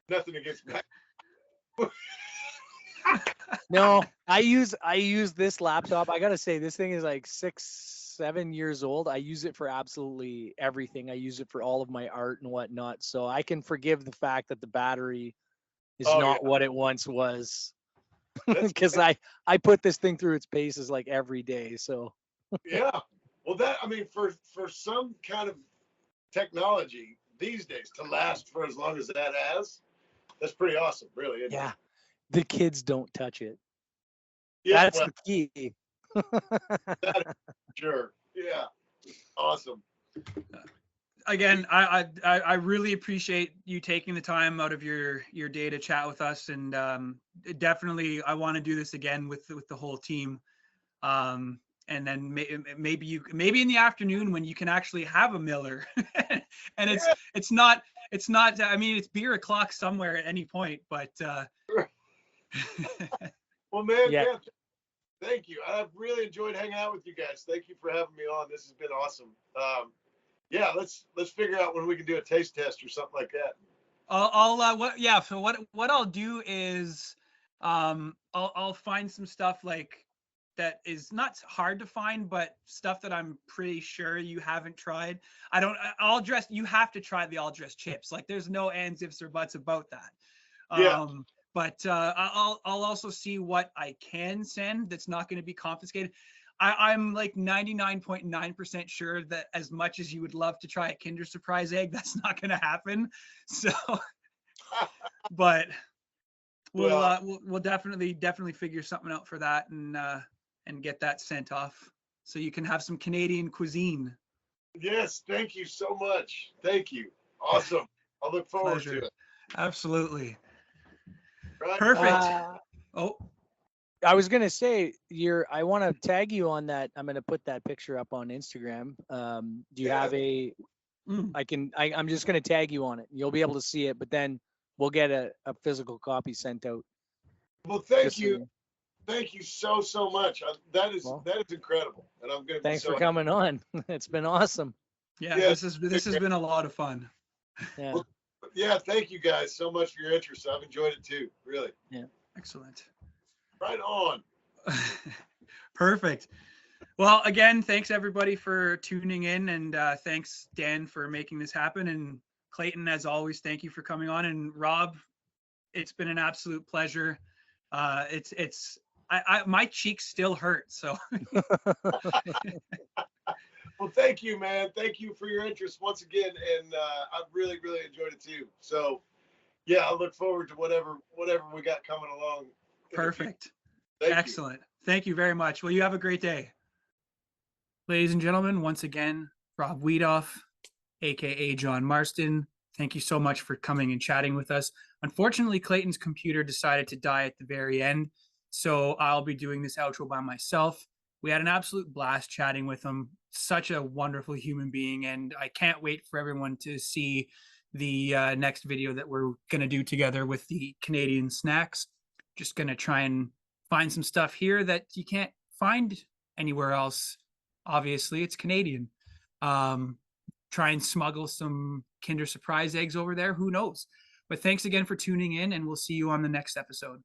nothing against Mac. No, I use this laptop. I gotta say, this thing is like 6-7 years old. I use it for absolutely everything. I use it for all of my art and whatnot. So I can forgive the fact that the battery is not what it once was, because I put this thing through its paces like every day. So yeah, well, for some kind of technology these days to last for as long as that has, that's pretty awesome, really. Isn't it? The kids don't touch it. Yeah, that's the key. Sure. Yeah. Awesome. Again, I really appreciate you taking the time out of your day to chat with us, and definitely I want to do this again with the whole team. And then maybe in the afternoon when you can actually have a Miller, and it's not. I mean, it's beer o'clock somewhere at any point, but. Well, man, yeah. Thank you. I've really enjoyed hanging out with you guys. Thank you for having me on. This has been awesome. Let's figure out when we can do a taste test or something like that. So what I'll do is I'll find some stuff like that is not hard to find, but stuff that I'm pretty sure you haven't tried. You have to try the all dressed chips. Like there's no ands, ifs, or buts about that. But I'll also see what I can send that's not going to be confiscated. I'm like 99.9% sure that as much as you would love to try a Kinder Surprise egg, that's not going to happen. So, but we'll definitely figure something out for that and get that sent off so you can have some Canadian cuisine. Yes, thank you so much. Thank you. Awesome. I'll look forward to it. Absolutely. Right. Perfect. I was gonna say I want to tag you on that. I'm gonna put that picture up on Instagram. Do you have a? I'm just gonna tag you on it. You'll be able to see it, but then we'll get a physical copy sent out. Well, thank you. Thank you so much. That is incredible, and I'm gonna. Thanks for coming on. It's been awesome. Yeah, this has been a lot of fun. Yeah. Well, yeah, thank you guys so much for your interest. I've enjoyed it too, really. Yeah. Excellent. Right on. Perfect. Well, again, thanks everybody for tuning in, and thanks Dan for making this happen, and Clayton, as always, thank you for coming on, and Rob, it's been an absolute pleasure. My cheeks still hurt, so. Well, thank you, man. Thank you for your interest once again, and I've really enjoyed it too. So, yeah, I look forward to whatever we got coming along. Perfect. Excellent. Thank you very much. Well, you have a great day. Ladies and gentlemen, once again, Rob Wiethoff, aka John Marston. Thank you so much for coming and chatting with us. Unfortunately, Clayton's computer decided to die at the very end, so I'll be doing this outro by myself. We had an absolute blast chatting with him. Such a wonderful human being, and I can't wait for everyone to see the next video that we're going to do together with the Canadian snacks. Just going to try and find some stuff here that you can't find anywhere else. Obviously, it's Canadian. Try and smuggle some Kinder Surprise eggs over there. Who knows? But thanks again for tuning in, and we'll see you on the next episode.